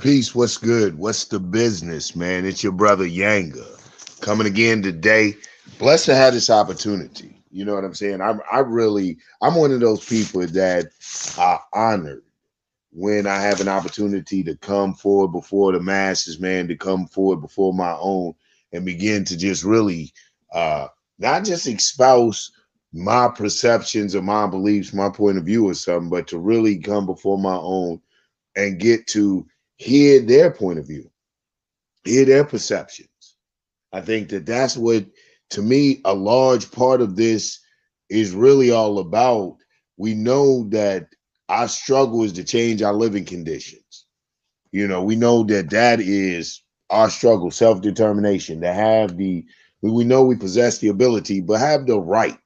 Peace, what's good? What's the business, man? It's your brother Yanga coming again today. Blessed to have this opportunity. You know what I'm saying? I'm one of those people that are honored when I have an opportunity to come forward before the masses, man, to come forward before my own and begin to just really not just espouse my perceptions or my beliefs, my point of view or something, but to really come before my own and get to hear their point of view, hear their perceptions. I think that that's what, to me, a large part of this is really all about. We know that our struggle is to change our living conditions. You know, we know that that is our struggle, self-determination, to have we know we possess the ability, but have the right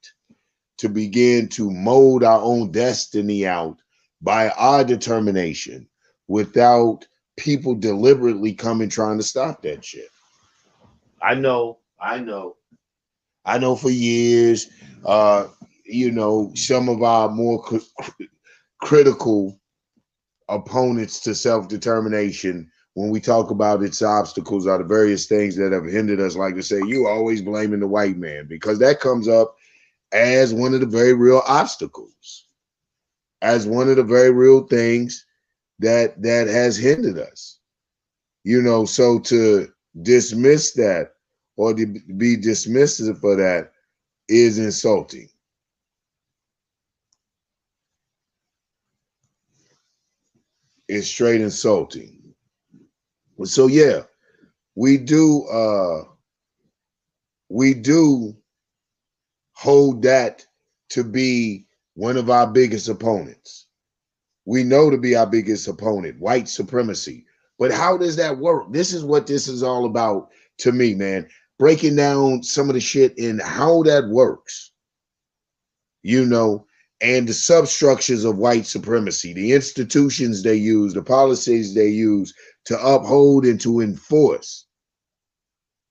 to begin to mold our own destiny out by our determination without people deliberately coming trying to stop that shit. I know for years, some of our more critical opponents to self-determination, when we talk about its obstacles, are the various things that have hindered us, like to say, you always blaming the white man, because that comes up as one of the very real obstacles, as one of the very real things that has hindered us. So to dismiss that or to be dismissive for that is insulting. It's straight insulting. So yeah, we do hold that to be one of our biggest opponents. We know to be our biggest opponent, white supremacy. But how does that work? This is what this is all about to me, man. Breaking down some of the shit and how that works, and the substructures of white supremacy, the institutions they use, the policies they use to uphold and to enforce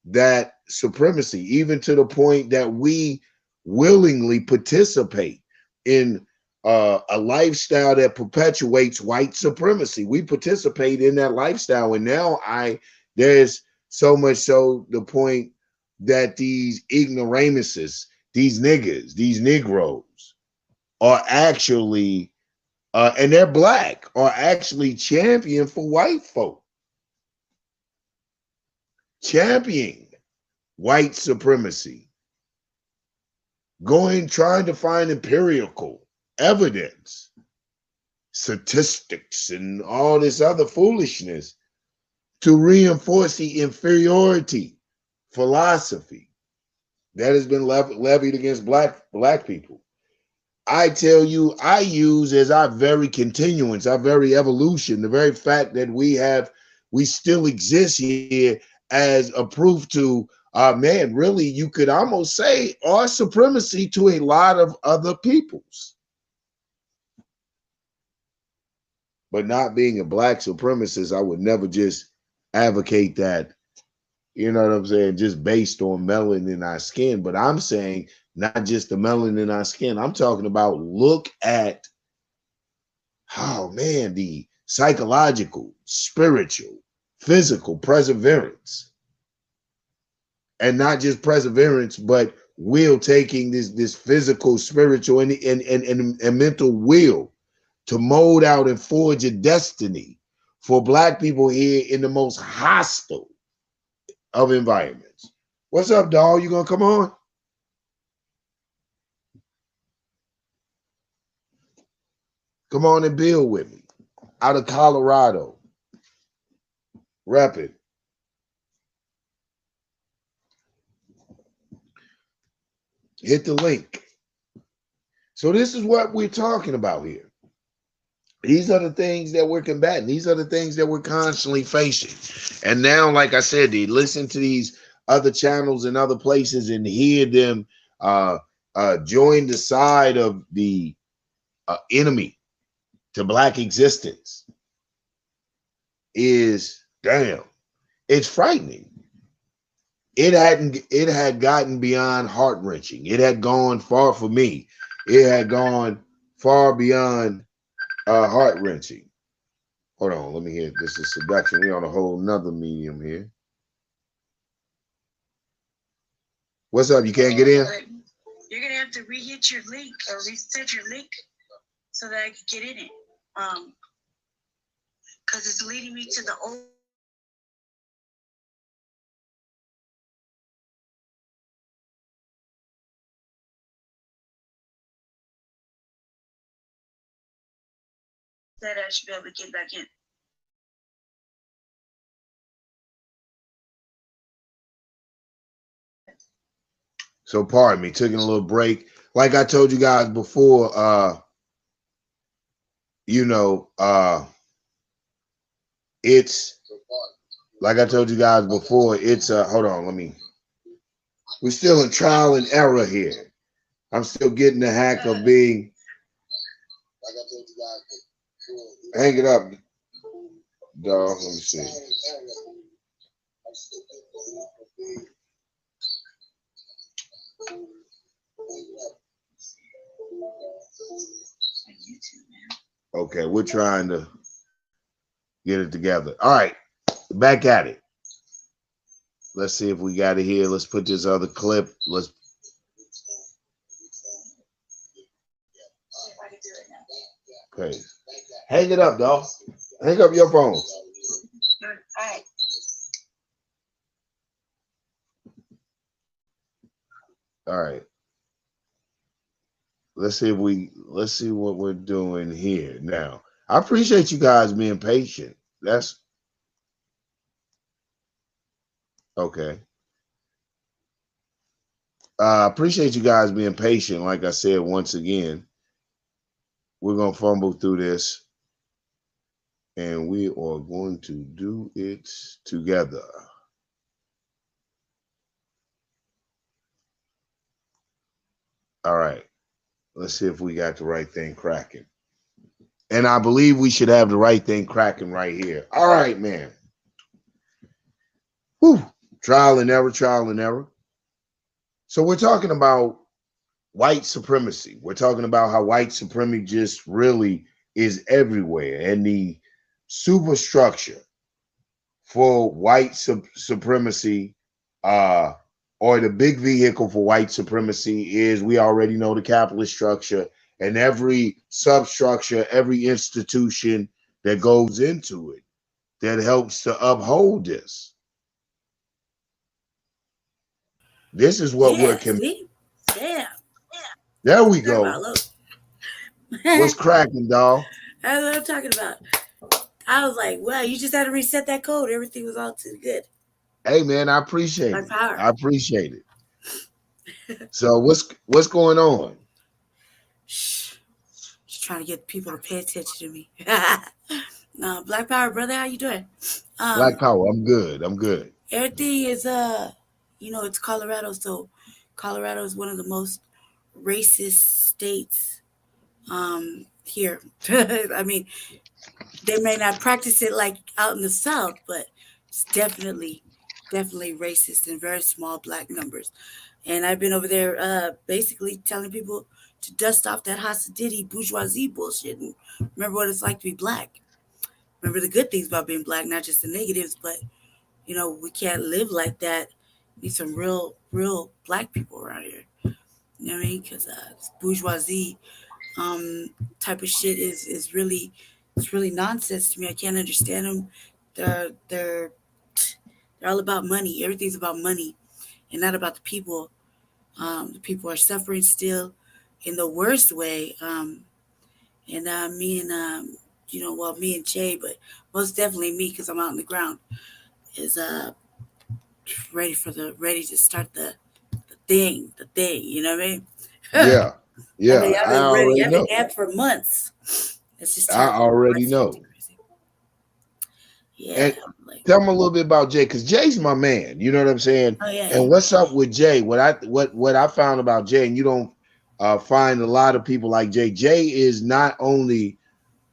that supremacy, even to the point that we willingly participate in a lifestyle that perpetuates white supremacy. We participate in that lifestyle, and now there's so much so the point that these ignoramuses, these niggas, these Negroes are actually, and they're black, are actually champion for white folk, championing white supremacy, trying to find empirical evidence, statistics, and all this other foolishness to reinforce the inferiority philosophy that has been levied against black people. I tell you, I use as our very continuance, our very evolution, the very fact that we still exist here as a proof to, man, really, you could almost say our supremacy to a lot of other peoples. But not being a black supremacist, I would never just advocate that, you know what I'm saying, just based on melanin in our skin. But I'm saying not just the melanin in our skin. I'm talking about look at, oh man, the psychological, spiritual, physical perseverance. And not just perseverance, but will taking this physical, spiritual, and mental will to mold out and forge a destiny for black people here in the most hostile of environments. What's up, dog? You gonna come on? Come on and build with me. Out of Colorado. Rep it. Hit the link. So this is what we're talking about here. These are the things that we're combating. These are the things that we're constantly facing. And now, like I said, listen to these other channels and other places and hear them join the side of the enemy to black existence is, damn, it's frightening. It had gotten beyond heart-wrenching. It had gone far for me. It had gone far beyond heart-wrenching. Hold on, let me hear. This is seduction. We on a whole nother medium here. What's up? You can't get in? You're gonna have to re-hit your link or reset your link so that I can get in it. Because it's leading me to the old. That I should be able to get back in. So pardon me, taking a little break. Like I told you guys before, it's like I told you guys before, it's hold on, we're still in trial and error here. I'm still getting the hack of being hang it up, dog. Let me see. Okay, we're trying to get it together. All right, back at it. Let's see if we got it here. Let's put this other clip. Okay. Hang it up, dog. Hang up your phone. All right. Let's see what we're doing here now. I appreciate you guys being patient. That's okay. Appreciate you guys being patient. Like I said, once again, we're gonna fumble through this, and we are going to do it together. All right. Let's see if we got the right thing cracking. And I believe we should have the right thing cracking right here. All right, man. Whew. Trial and error, trial and error. So we're talking about white supremacy. We're talking about how white supremacy just really is everywhere. And the superstructure for white supremacy, or the big vehicle for white supremacy is, we already know, the capitalist structure, and every substructure, every institution that goes into it that helps to uphold this. This is what we're Damn. There we go. What's cracking, dog? That's what I'm talking about. I was like, wow, you just had to reset that code. Everything was all too good. Hey man, I appreciate it. I appreciate it. So what's going on? Shh. Just trying to get people to pay attention to me. No, Black Power, brother, how you doing? Black Power, I'm good. Everything is it's Colorado, so Colorado is one of the most racist states here. I mean, they may not practice it like out in the South, but it's definitely racist in very small black numbers. And I've been over there basically telling people to dust off that Hasidity bourgeoisie bullshit and remember what it's like to be black. Remember the good things about being black, not just the negatives, but we can't live like that. We need some real black people around here. You know what I mean? Because bourgeoisie type of shit is really, it's really nonsense to me. I can't understand them. They're all about money. Everything's about money, and not about the people. The people are suffering still, in the worst way. And me and Jay, but most definitely me, because I'm out on the ground, is ready to start the thing. You know what I mean? Yeah. I've been ready. I've been amped for months. It's just I already know. Yeah. And tell me a little bit about Jay, because Jay's my man. You know what I'm saying? Oh, yeah. And what's up with Jay? What I found about Jay, and you don't find a lot of people like Jay. Jay is not only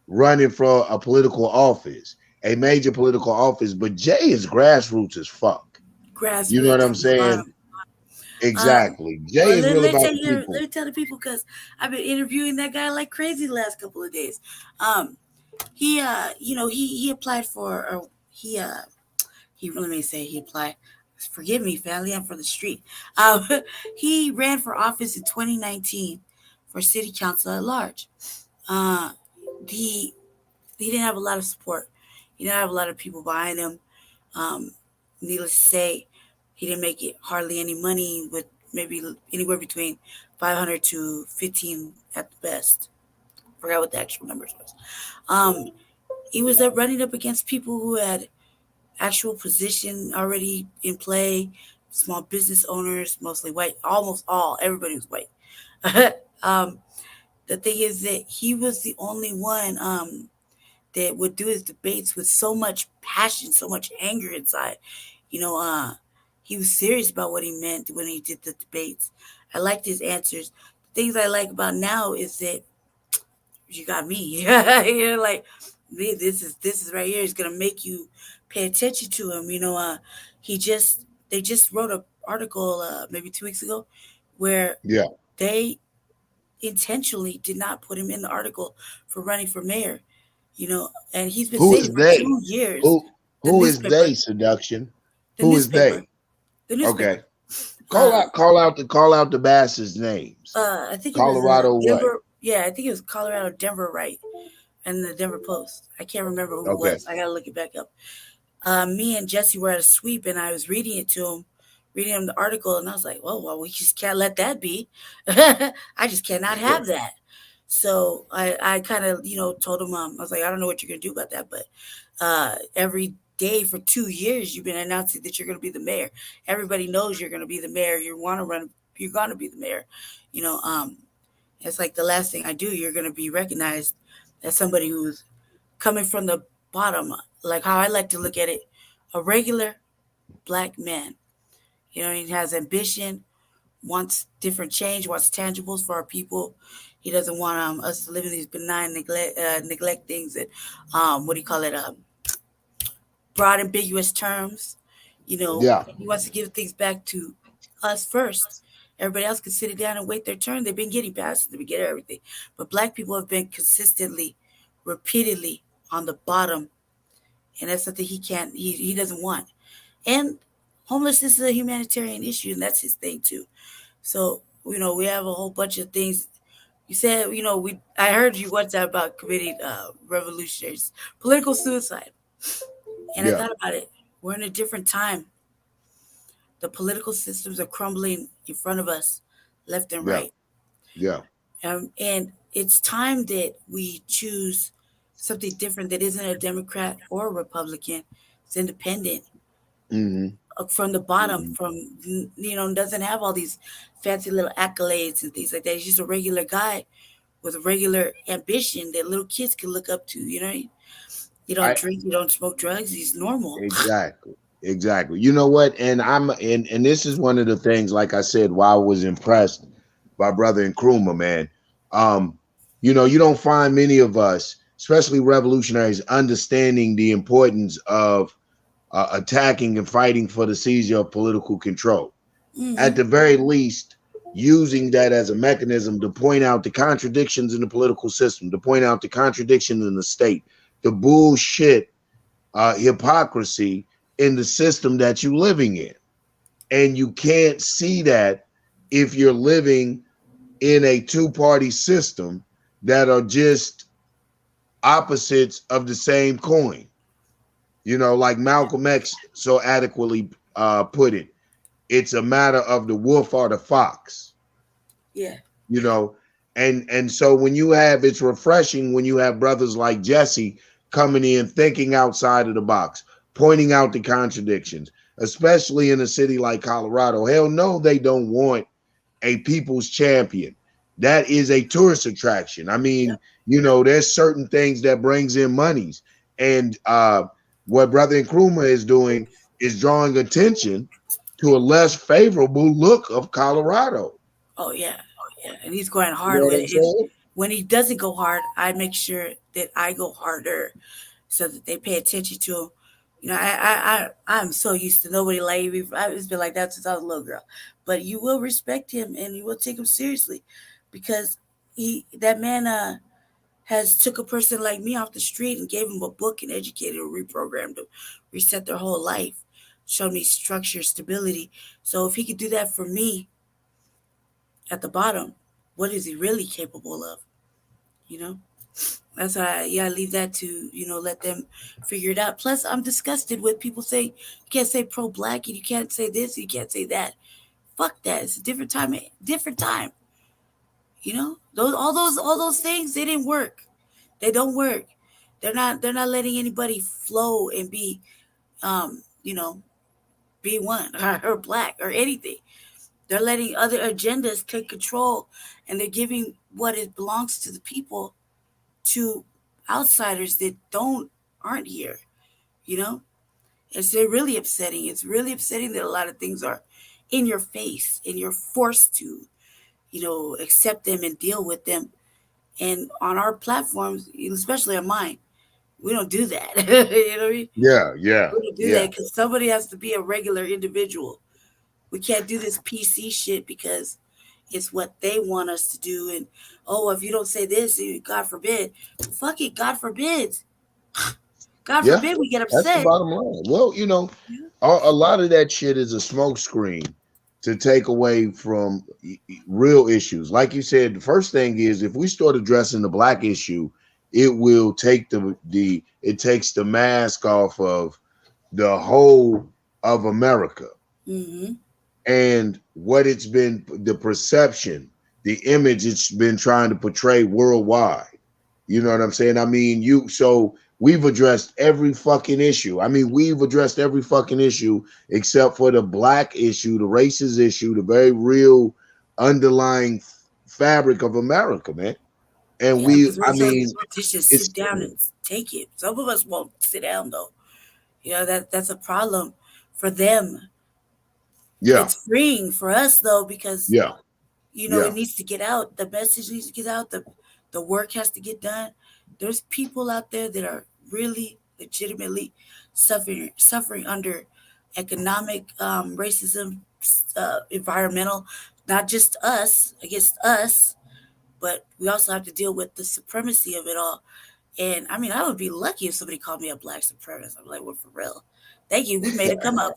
running for a political office, a major political office, but Jay is grassroots as fuck. Grassroots. You know what I'm saying? Exactly. Jay is really about the people. Let me tell the people, because I've been interviewing that guy like crazy the last couple of days. he applied for, or he really may say he applied. Forgive me, family, I'm from the street. Um, he ran for office in 2019 for city council at large. Uh, he he didn't have a lot of support. He didn't have a lot of people behind him. Um, Needless to say, he didn't make it hardly any money, with maybe anywhere between 500 to 15 at the best. Forgot what the actual numbers was. Um, he was running up against people who had actual position already in play, small business owners, mostly white, almost all, everybody was white. um, the thing is that he was the only one that would do his debates with so much passion, so much anger inside. You know, he was serious about what he meant when he did the debates. I liked his answers. The things I like about now is that you got me. You're like, this is right here is gonna make you pay attention to him. He just they just wrote a article maybe 2 weeks ago where Yeah. they intentionally did not put him in the article for running for mayor. And he's been Who saying is it for they? 2 years. Who The who is newspaper, they? Seduction. the Who is newspaper, they? the Okay. newspaper. Call Um, out call out the bastards' names. I think it was Colorado what? Denver. Yeah, I think it was Colorado, Denver, right? And the Denver Post. I can't remember who it Okay. was. I gotta look it back up. Me and Jesse were at a sweep, and I was reading it to him, reading him the article, and I was like, well, we just can't let that be. I just cannot have that. So I kind of, told him, I was like, I don't know what you're gonna do about that, but every day for 2 years you've been announcing that you're gonna be the mayor. Everybody knows you're gonna be the mayor. You want to run, you're gonna be the mayor. You know, um, it's like the last thing I do, you're gonna be recognized as somebody who's coming from the bottom, like how I like to look at it, a regular black man. He has ambition, wants different change, wants tangibles for our people. He doesn't want us to live in these benign neglect things that, what do you call it, broad ambiguous terms. Yeah. He wants to give things back to us first. Everybody else can sit it down and wait their turn. They've been getting passes, they've been getting everything, but black people have been consistently, repeatedly on the bottom, and that's something he can't. He doesn't want. And homelessness is a humanitarian issue, and that's his thing too. So we have a whole bunch of things. You said we. I heard you once about committing revolutionaries, political suicide, and I Yeah. thought about it. We're in a different time. The political systems are crumbling in front of us, left and Yeah. right. Yeah. And it's time that we choose something different that isn't a Democrat or a Republican. It's independent, Mm-hmm. from the bottom, Mm-hmm. from doesn't have all these fancy little accolades and things like that. He's just a regular guy with a regular ambition that little kids can look up to. You don't I drink, you don't smoke drugs. He's normal. exactly. Exactly. You know what? And this is one of the things, like I said, why I was impressed by Brother Nkrumah, man. Um, you don't find many of us, especially revolutionaries, understanding the importance of attacking and fighting for the seizure of political control. At Hmm. the very least, using that as a mechanism to point out the contradictions in the political system, to point out the contradictions in the state, the bullshit, hypocrisy in the system that you're living in. And you can't see that if you're living in a two-party system that are just opposites of the same coin. Like Malcolm X so adequately put it, it's a matter of the wolf or the fox. Yeah. you know and so when you have, it's refreshing when you have brothers like Jesse coming in thinking outside of the box, pointing out the contradictions, especially in a city like Colorado. Hell no, they don't want a people's champion. That is a tourist attraction. I Yep. mean, there's certain things that brings in monies. And what Brother Nkrumah is doing is drawing attention to a less favorable look of Colorado. Oh yeah. Yeah. And he's going You know hard what with I'm it. And saying? when he doesn't go hard, I make sure that I go harder so that they pay attention to him. I'm so used to nobody like me. It's been like that since I was a little girl. But you will respect him and you will take him seriously, because that man. has took a person like me off the street and gave them a book and educated or reprogrammed them, reset their whole life, showed me structure, stability. So if he could do that for me at the bottom, what is he really capable of? You know? That's why I leave that to, let them figure it out. Plus I'm disgusted with people saying you can't say pro black and you can't say this, you can't say that. Fuck that. It's a different time, different time. Those things, they didn't work. They don't work. They're not letting anybody flow and be um, you know, be one or black or anything. They're letting other agendas take control, and they're giving what it belongs to the people to outsiders that aren't here. You know, it's really upsetting. It's really upsetting that a lot of things are in your face and you're forced to, accept them and deal with them. And on our platforms, especially on mine, we don't do that. You know what I mean? Yeah, yeah, We don't do yeah, that because somebody has to be a regular individual. We can't do this PC shit because it's what they want us to do. And oh, if you don't say this, God forbid. Fuck it, God forbid. God yeah. forbid we get That's the upset. bottom line. Well, a lot of that shit is a smokescreen to take away from real issues. Like you said, the first thing is if we start addressing the black issue, it will take it takes the mask off of the whole of America Mm-hmm. and what it's been, the perception, the image it's been trying to portray worldwide. You know what I'm saying? I mean, so we've addressed every fucking issue. I mean, we've addressed every fucking issue except for the black issue, the racist issue, the very real underlying fabric of America, man. And Yeah, because we're I so mean, to just sit it's, down and take it. Some of us won't sit down though. That's a problem for them. yeah, It's freeing for us though because yeah, it yeah, needs to get out. The message needs to get out. The work has to get done. There's people out there that are really legitimately suffering under economic racism, environmental, not just us against us, but we also have to deal with the supremacy of it all. And I mean, I would be lucky if somebody called me a black supremacist. I'm like, well, for real. Thank you. We made it come up.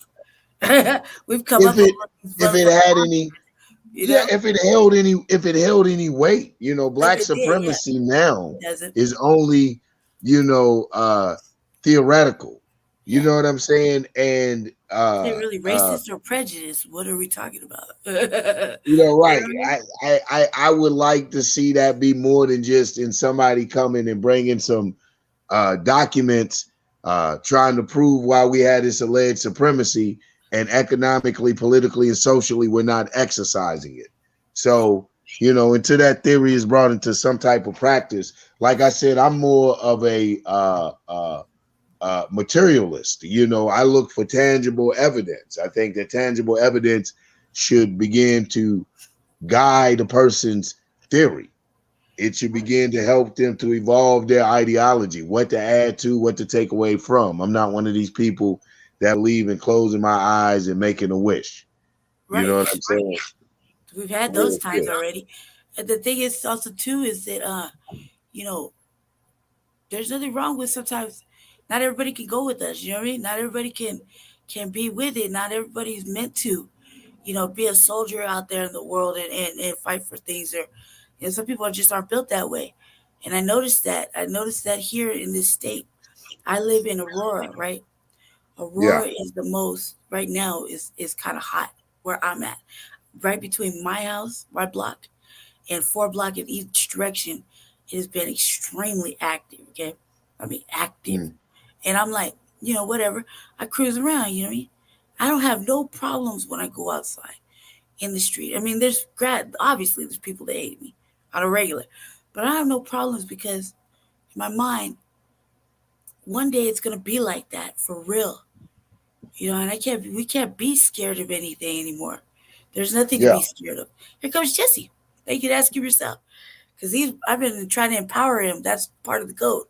We've come if up a it if for it had any, you yeah, know. if it held any weight, If black it did, yeah, supremacy now it doesn't. is only, you know, theoretical. You Yeah. know what I'm saying? And Is it really racist or prejudice? What are we talking about? You know right. what I mean? I would like to see that be more than just in somebody coming and bringing some documents trying to prove why we had this alleged supremacy and economically, politically, and socially we're not exercising it. Yeah. So, until that theory is brought into some type of practice, like I said, I'm more of a materialist. I look for tangible evidence. I think that tangible evidence should begin to guide a person's theory. It should begin to help them to evolve their ideology, what to add to, what to take away from. I'm not one of these people that believe in closing my eyes and making a wish. You Right. know what I'm saying? We've had those Real times shit. already. And the thing is also too is that you know, there's nothing wrong with sometimes not everybody can go with us, you know what I mean? Not everybody can be with it. Not everybody's meant to, be a soldier out there in the world and fight for things or some people just aren't built that way. And I noticed that. I noticed that here in this state. I live in Aurora, right? Yeah. Aurora is the most right now is kind of hot where I'm at. Right between my house, my block, and 4 block in each direction, it has been extremely active. Okay, I mean active, Mm. and I'm like, whatever. I cruise around. You know what I mean? I don't have no problems when I go outside in the street. I mean, obviously there's people that hate me on a regular, but I have no problems because in my mind, one day it's gonna be like that for real. And we can't be scared of anything anymore. There's nothing to Yeah. be scared of. Here comes Jesse. Now you can ask him yourself. Because I've been trying to empower him. That's part of the code,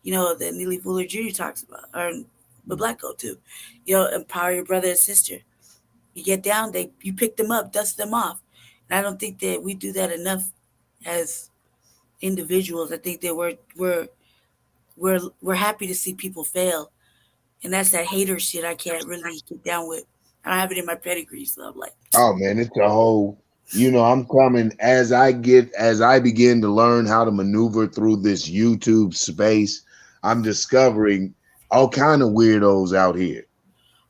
that Neely Fuller Jr. talks about, or the black code too. Empower your brother and sister. You get down, you pick them up, dust them off. And I don't think that we do that enough as individuals. I think that we're happy to see people fail, and that's that hater shit I can't really get down with. I don't have it in my pedigree, so I'm like, Oh man, it's a whole. I'm coming as I begin to learn how to maneuver through this YouTube space. I'm discovering all kind of weirdos out here.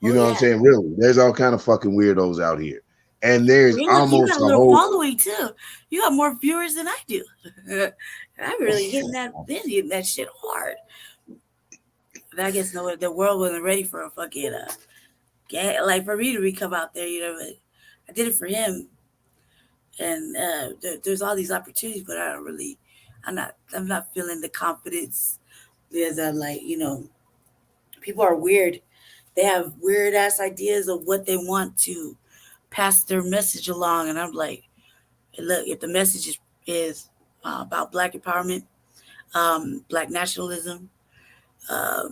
You oh know what I'm yeah. saying? Really, there's all kind of fucking weirdos out here, and there's Hey, look, you got almost a a little whole. following too. You got more viewers than I do. I'm really hitting that shit hard. But I guess no, the world wasn't ready for a fucking like for me to come out there. But I did it for him, and there's all these opportunities, but I don't really. I'm not feeling the confidence. There's a like people are weird. They have weird ass ideas of what they want to pass their message along, and I'm like, look, if the message is about black empowerment, black nationalism, uh,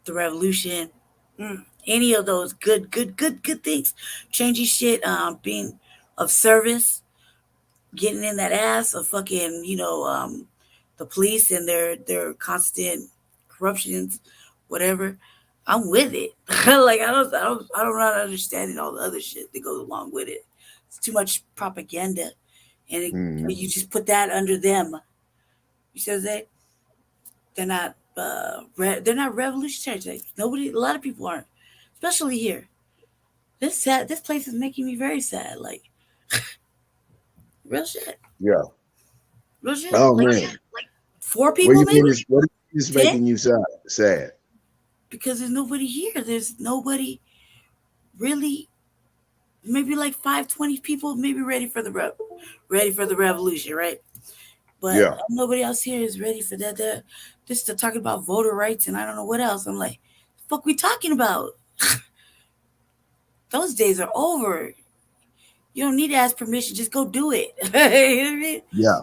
the revolution, mm, any of those good things, changing shit, being of service, getting in that ass of fucking, the police and their constant corruptions, whatever. I'm with it. Like I don't not understanding all the other shit that goes along with it. It's too much propaganda, and Mhm. you just put that under them. You see what I'm saying? They're not they're not revolutionary. Like, nobody, a lot of people aren't, especially here. This sad. This place is making me very sad. Like real shit, Yeah. real shit. Oh Like man, four what do people you mean? maybe, What do you is 10, making you sad? Sad. because there's nobody here. There's nobody really. Maybe like 5, 20 people, maybe ready for the revolution, right? But Yeah. nobody else here is ready for that. They're just talking about voter rights and I don't know what else. I'm like, fuck, we talking about? Those days are over. You don't need to ask permission. Just go do it. You know what I mean? Yeah.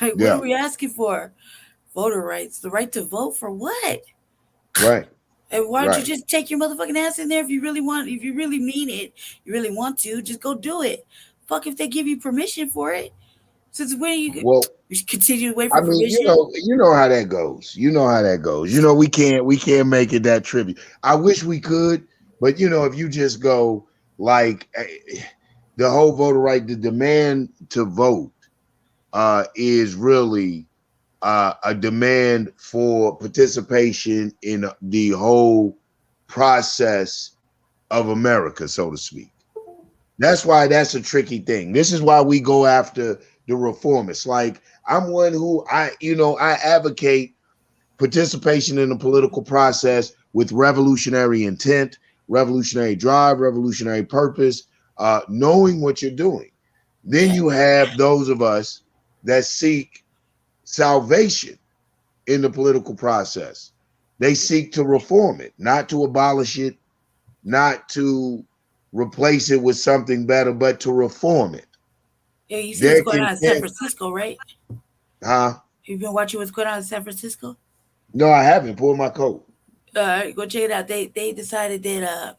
Like, what Yeah. are we asking for? Voter rights. The right to vote for what? Right. And why don't you Right. just take your motherfucking ass in there if you really want, if you really mean it, you really want to, just go do it. Fuck if they give you permission for it. Since when Well, you continue to wait I for mean, permission? you know how that goes. You know how that goes. We can't make it that trivial. I wish we could, but if you just go like the whole voter right, the demand to vote is really a demand for participation in the whole process of America, so to speak. That's why that's a tricky thing. This is why we go after the reformists. Like I'm one who I advocate participation in the political process with revolutionary intent, revolutionary drive, revolutionary purpose, knowing what you're doing. Then Yeah. you have those of us that seek salvation in the political process. They seek to reform it, not to abolish it, not to replace it with something better, but to reform it. Yeah, you see what's Their going on in San content, Francisco, right? huh? You've been watching what's going on in San Francisco? No, I haven't. Pulled my coat. Go check it out. They decided that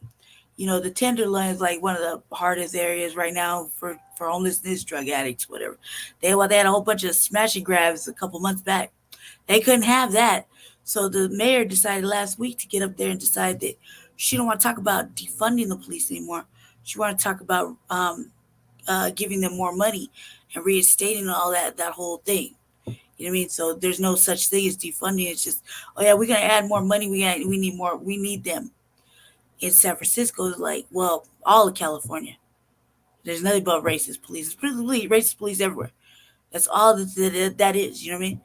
the Tenderloin is like one of the hardest areas right now for homelessness, drug addicts, whatever. They had a whole bunch of smash and grabs a couple months back. They couldn't have that. So the mayor decided last week to get up there and decide that she don't want to talk about defunding the police anymore. She want to talk about giving them more money and reinstating all that whole thing. You know what I mean? So there's no such thing as defunding. It's just, oh yeah, we're gonna add more money. We need more. We need them. In San Francisco, is like, well, all of California. There's nothing but racist police. It's pretty racist police everywhere. That's all that is. You know what I mean?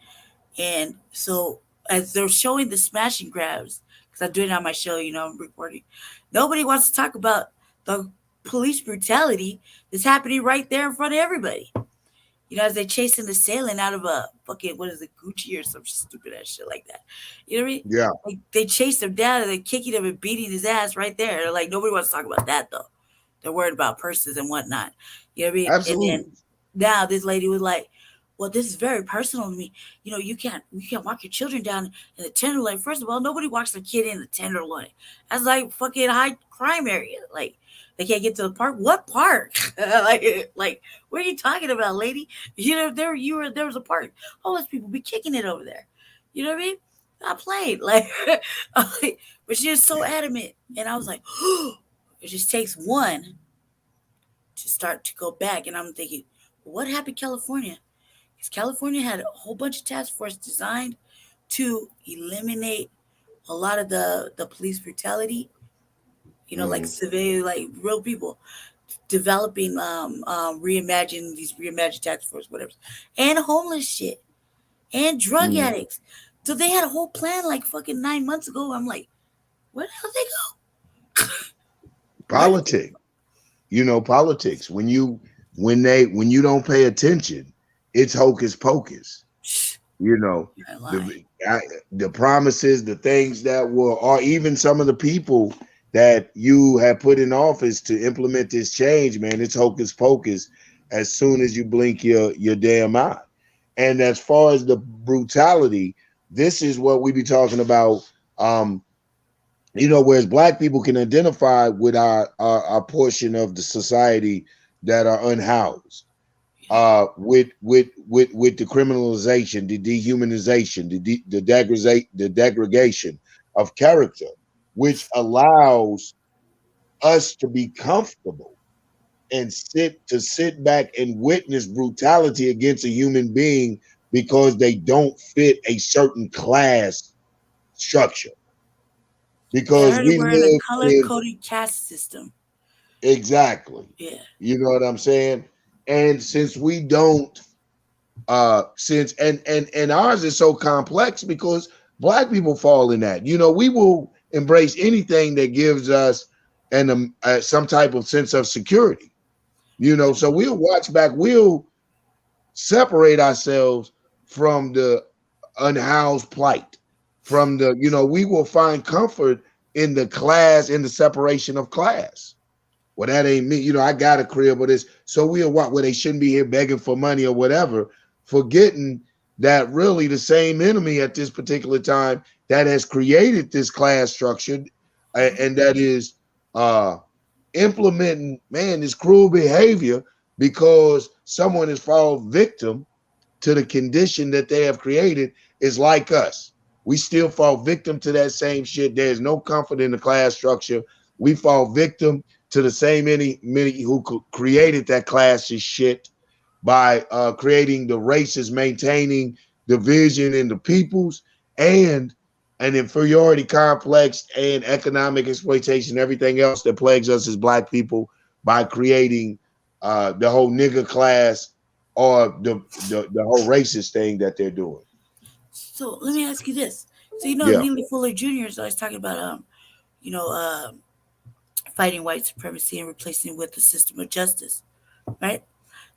And so as they're showing the smash and grabs, because I'm doing it on my show, I'm recording. Nobody wants to talk about the police brutality that's happening right there in front of everybody. As they chasing the assailant out of a fucking, what is it, Gucci or some stupid ass shit like that. You know what I mean? Yeah, Like they chased him down and they're kicking him and beating his ass right there. They're like, nobody wants to talk about that though. They're worried about purses and whatnot. You know what I mean? And then absolutely. now this lady was like, well, this is very personal to me. You can't walk your children down in the Tenderloin. First of all, nobody walks their kid in the Tenderloin. That's like fucking high crime area. Like they can't get to the park. What park? like what are you talking about, lady? There was a park. Homeless people be kicking it over there. You know what I mean? I played like, but she was so adamant, and I was like, it just takes one to start to go back. And I'm thinking, what happened in California? Because California had a whole bunch of task force designed to eliminate a lot of the police brutality. Like Mm, civilian, like real people developing, reimagining these reimagined task force, whatever, and homeless shit and drug mm. addicts. So they had a whole plan like fucking 9 months ago. I'm like, where the hell they go? Where did Politics. Politics. When you don't pay attention, it's hocus pocus. You know, you're the lying? the promises, the things that were, or even some of the people that you have put in office to implement this change, man, it's hocus pocus as soon as you blink your damn eye. And as far as the brutality, this is what we be talking about. Um, whereas black people can identify with our portion of the society that are unhoused, with the criminalization, the dehumanization, the degradation of character, which allows us to be comfortable and sit back and witness brutality against a human being because they don't fit a certain class structure. Yeah, I Because heard we we're in a live color in coded caste system. exactly, Yeah. you know what I'm saying? And since we don't since and ours is so complex because black people fall in that. We will embrace anything that gives us some type of sense of security. So we'll watch back, we'll separate ourselves from the unhoused plight, from the we will find comfort in the separation of class. Well, that ain't me. I got a crib or this. So we'll what where they shouldn't be here begging for money or whatever, forgetting that really the same enemy at this particular time that has created this class structure, and that is uh implementing, man, this cruel behavior because someone has fallen victim to the condition that they have created, is like us. We still fall victim to that same shit. There's no comfort in the class structure. We fall victim to the same many who created that classist shit by creating the races, maintaining division in the peoples, and an inferiority complex and economic exploitation, everything else that plagues us as black people by creating the whole nigger class or the whole racist thing that they're doing. So let me ask you this. So Yeah. Neely Fuller Jr. is always talking about you know, uh, fighting white supremacy and replacing it with the system of justice, right?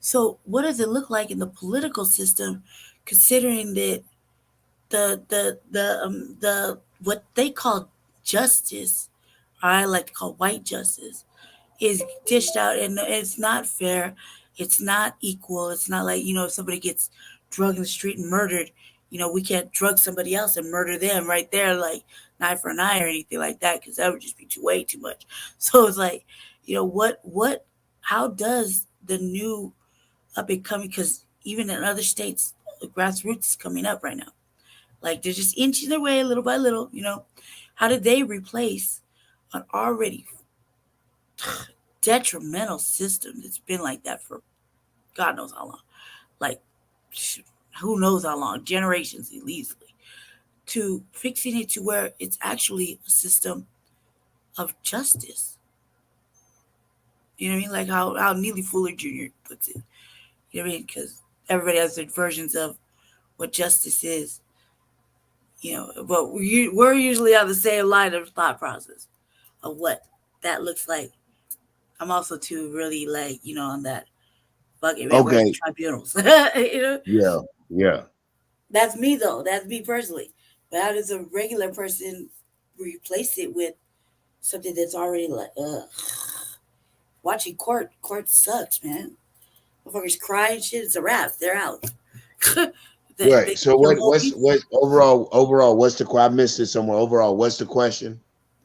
So what does it look like in the political system, considering that the what they call justice, or I like to call white justice, is dished out, and it's not fair, it's not equal. It's not like, if somebody gets drugged in the street and murdered, we can't drug somebody else and murder them right there, like an eye for an eye or anything like that, because that would just be way too much. So it's like, what how does the new up and coming, because even in other states, the grassroots is coming up right now, like they're just inching their way little by little, how did they replace an already detrimental system that's been like that for God knows how long, like who knows how long, generations easily, to fixing it to where it's actually a system of justice. You know what I mean? Like how Neely Fuller Jr. puts it. You know what I mean? Because everybody has their versions of what justice is. But we're usually on the same line of thought process of what that looks like. I'm also too really like, on that bucket man. Where's the Okay. tribunals? you know, Yeah. Yeah. That's me though. That's me personally. But how does a regular person replace it with something that's already like, watching court? Court sucks, man. Motherfuckers cry and shit. It's a wrap. They're out. They Right. So kill what? more people. What overall? What's the? I missed it somewhere. Overall, what's the question?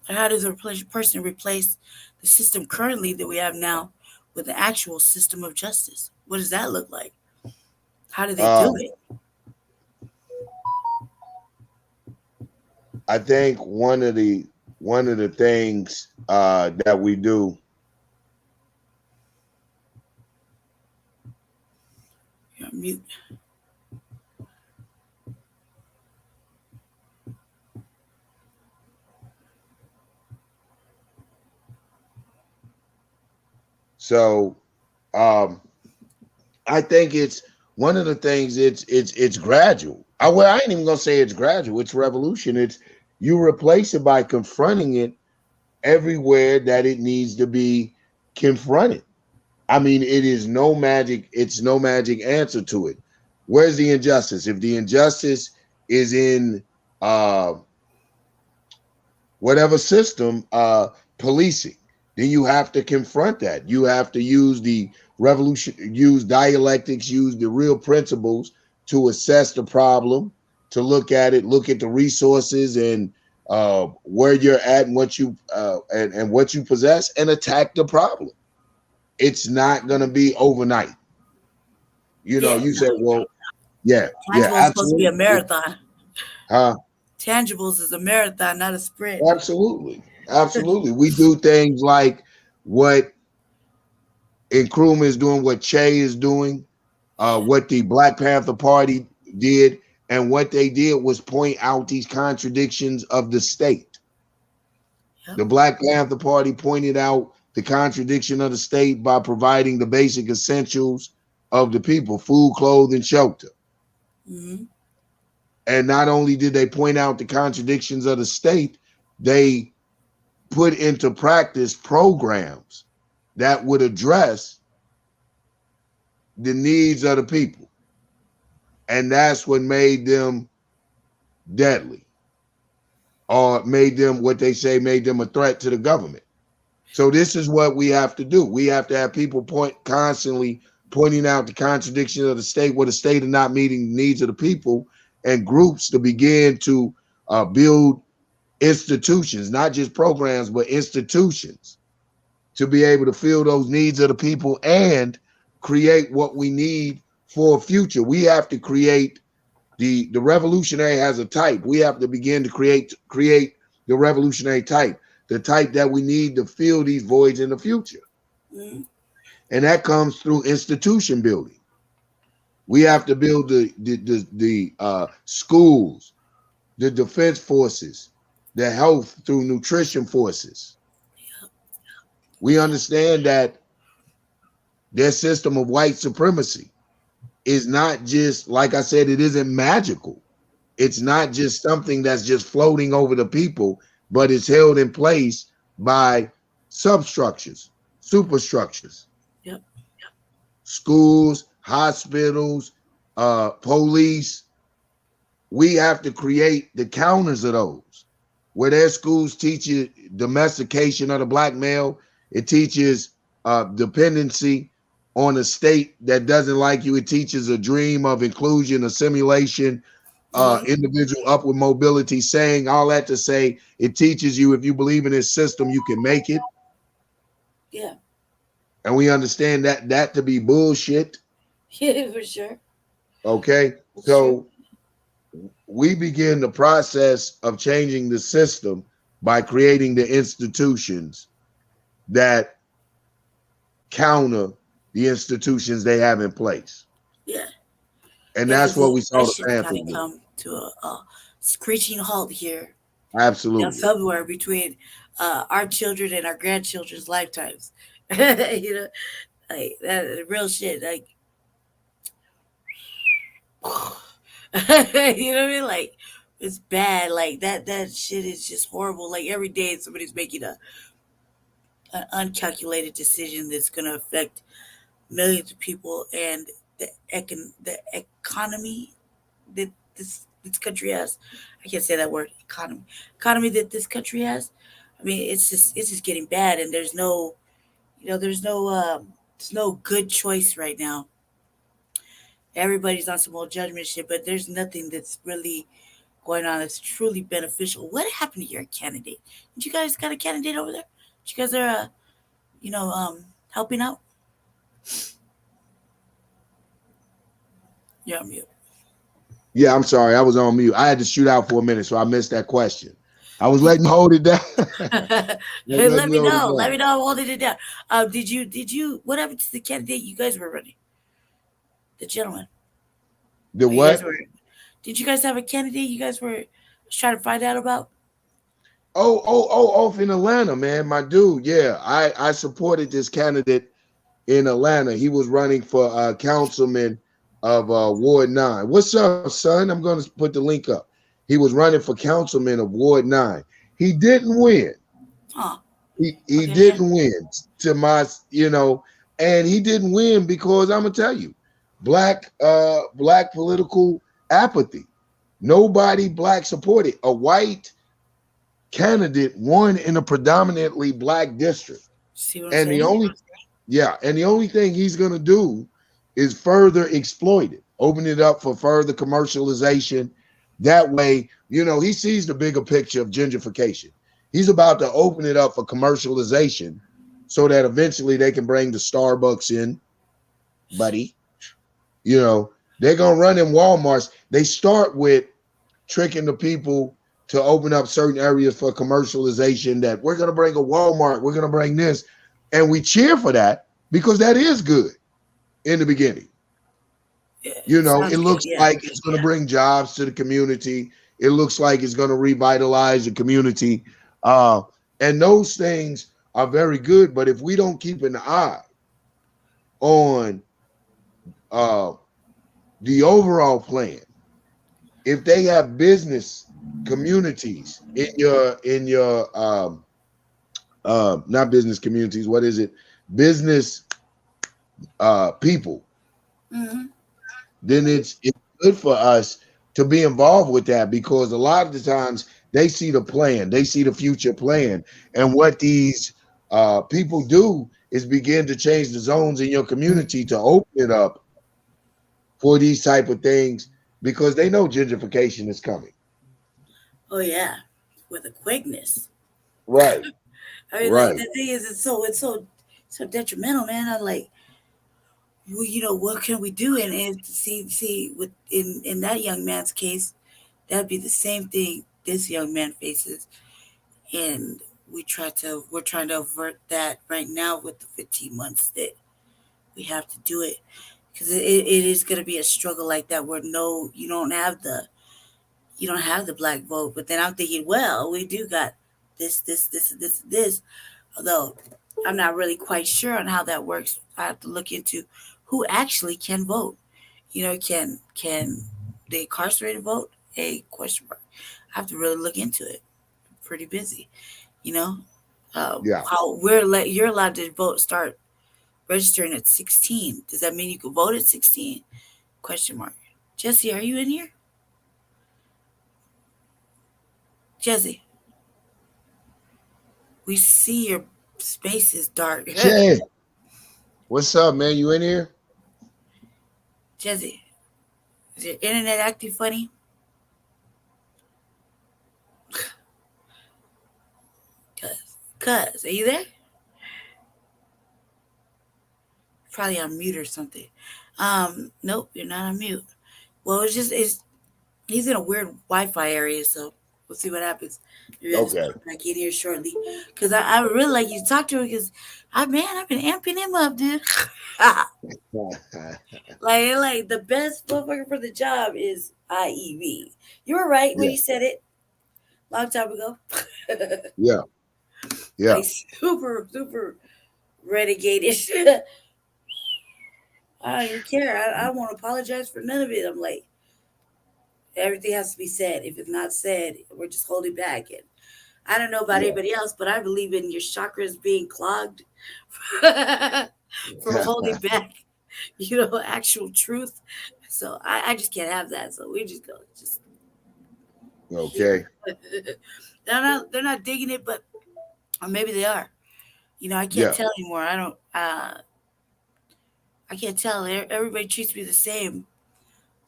How does a person replace the system currently that we have now with an actual system of justice? What does that look like? How do they do Um, it? I think one of the things that we do. You're on mute. So um, I think it's one of the things. It's gradual. Well, I ain't even gonna say it's gradual. It's revolution. It's you replace it by confronting it everywhere that it needs to be confronted. I mean, it is no magic. It's no magic answer to it. Where's the injustice? If the injustice is in uh, whatever system, policing, then you have to confront that. You have to use the revolution, use dialectics, use the real principles to assess the problem, to look at it, look at the resources and where you're at and and what you possess, and attack the problem. It's not going to be overnight. You know, Yeah, you no. said, well, yeah, yeah, Tangible is supposed to be a absolutely. marathon. Huh? Tangibles is a marathon, not a sprint. Absolutely. Absolutely. We do things like what Nkrumah is doing, what Che is doing, Yeah. what the Black Panther Party did, and what they did was point out these contradictions of the state. Yep. The Black Panther Party pointed out the contradiction of the state by providing the basic essentials of the people: food, clothing, shelter. Hmm. And not only did they point out the contradictions of the state, they put into practice programs that would address the needs of the people. And that's what made them deadly, or made them, what they say, made them a threat to the government. So this is what we have to do. We have to have people constantly pointing out the contradiction of the state, where the state is not meeting the needs of the people, and groups to begin to build institutions, not just programs, but institutions to be able to fill those needs of the people and create what we need for a future. We have to create the revolutionary has a type. We have to begin to create the revolutionary type, the type that we need to fill these voids in the future. Hmm. And that comes through institution building. We Yep. have to build the schools, the defense forces, the health through nutrition forces. We Yep. understand that their system of white supremacy is not just, like I said, it isn't magical. It's not just something that's just floating over the people, but it's held in place by substructures, superstructures, Yep. schools, hospitals, police. We have to create the counters of those. Where their schools teach you domestication of the black male, it teaches dependency on a state that doesn't like you. It teaches a dream of inclusion, assimilation, Hmm. individual upward mobility, saying all that to say it teaches you, if you believe in this system, you can make it. Yeah. And we understand that to be bullshit. Yeah, for sure. Okay. For sure. So we begin the process of changing the system by creating the institutions that counter the institutions they have in place. Yeah. And Yeah, that's because what we that saw the shit's kind Panthers of do. come to a screeching halt here in Absolutely. February between our children and our grandchildren's lifetimes. You know, like that real shit. Like, you know what I mean? Like, it's bad. Like that shit is just horrible. Like every day somebody's making an uncalculated decision that's gonna affect millions of people and the economy that this country has. I can't say that word, economy that this country has. I mean, it's just getting bad, and there's no, there's no good choice right now. everybody's on some old judgment shit, but there's nothing that's really going on that's truly beneficial. What happened to your candidate? Did you guys got a candidate over there? Did you guys are, you know, helping out? You're on mute. Yeah, I'm sorry. I was on mute. I had to shoot out for a minute, so I missed that question. I was letting you hold it down. Let Letting me you hold it know. Let down. me know. I'm holding it down. Did you? What happened to the candidate you guys were running? The gentleman. The You guys what? were. Did you guys have a candidate you guys were trying to find out about? Off in Atlanta, man. My dude. Yeah, I supported this candidate in Atlanta. He was running for councilman of Ward 9. What's up, son? I'm going to put the link up. He was running for councilman of Ward 9. He didn't win. Huh. He Okay. Yeah. didn't win to my, and he didn't win because I'm gonna tell you, black political apathy. Nobody black supported. A white candidate won in a predominantly black district. See what I'm And the saying? only and the only thing he's gonna do is further exploit it, open it up for further commercialization. That way, he sees the bigger picture of gentrification. He's about to open it up for commercialization so that eventually they can bring the Starbucks in, buddy. They're gonna run in Walmarts. They start with tricking the people to open up certain areas for commercialization, that we're gonna bring a Walmart, we're gonna bring this, and we cheer for that because that is good in the beginning. Yeah. It Sounds good. looks Yeah. like it's going to bring jobs to the community. It looks like it's going to revitalize the community. Uh, and those things are very good. But if we don't keep an eye on uh, the overall plan, if they have business communities in your not business communities, what is it? Business people, Mm-hmm. then it's good for us to be involved with that, because a lot of the times they see the plan, they see the future plan, and what these people do is begin to change the zones in your community to open it up for these type of things, because they know gentrification is coming. Oh yeah, with a quickness. Right, I mean, like right. the thing is, it's so detrimental, man. I'm like, well, what can we do? And see, with in that young man's case, that'd be the same thing this young man faces, and we're trying to avert that right now with the 15 months that we have to do it, because it is going to be a struggle like that where no, you don't have the black vote. But then I'm thinking, well, we do got this. Although I'm not really quite sure on how that works. I have to look into who actually can vote. Can the incarcerated vote? A question mark. I have to really look into it. I'm pretty busy. You know, Yeah. how you're allowed to vote, start registering at 16. Does that mean you can vote at 16? Question mark. Jesse, are you in here? Jesse, we see your space is dark. Jay, what's up, man? You in here? Jesse, is your internet acting funny? Cuz, are you there? Probably on mute or something. Nope, you're not on mute. Well, it's he's in a weird Wi-Fi area, so we'll see what happens. Maybe I just Okay. pop back in here shortly, because I would really like you to talk to him, because I've been amping him up, dude. like the best motherfucker for the job is IEV. You were right when Yeah, you said it long time ago. yeah, yeah, Like super renegaded. I don't even care. I don't want to apologize for none of it. I'm like, everything has to be said. If it's not said, we're just holding back. And I don't know about yeah. anybody else, but I believe in your chakras being clogged from holding back, actual truth. So I just can't have that. So we just go, just here. Okay. They're not digging it, but or maybe they are. I can't Yeah. tell anymore. I don't. I can't tell. Everybody treats me the same.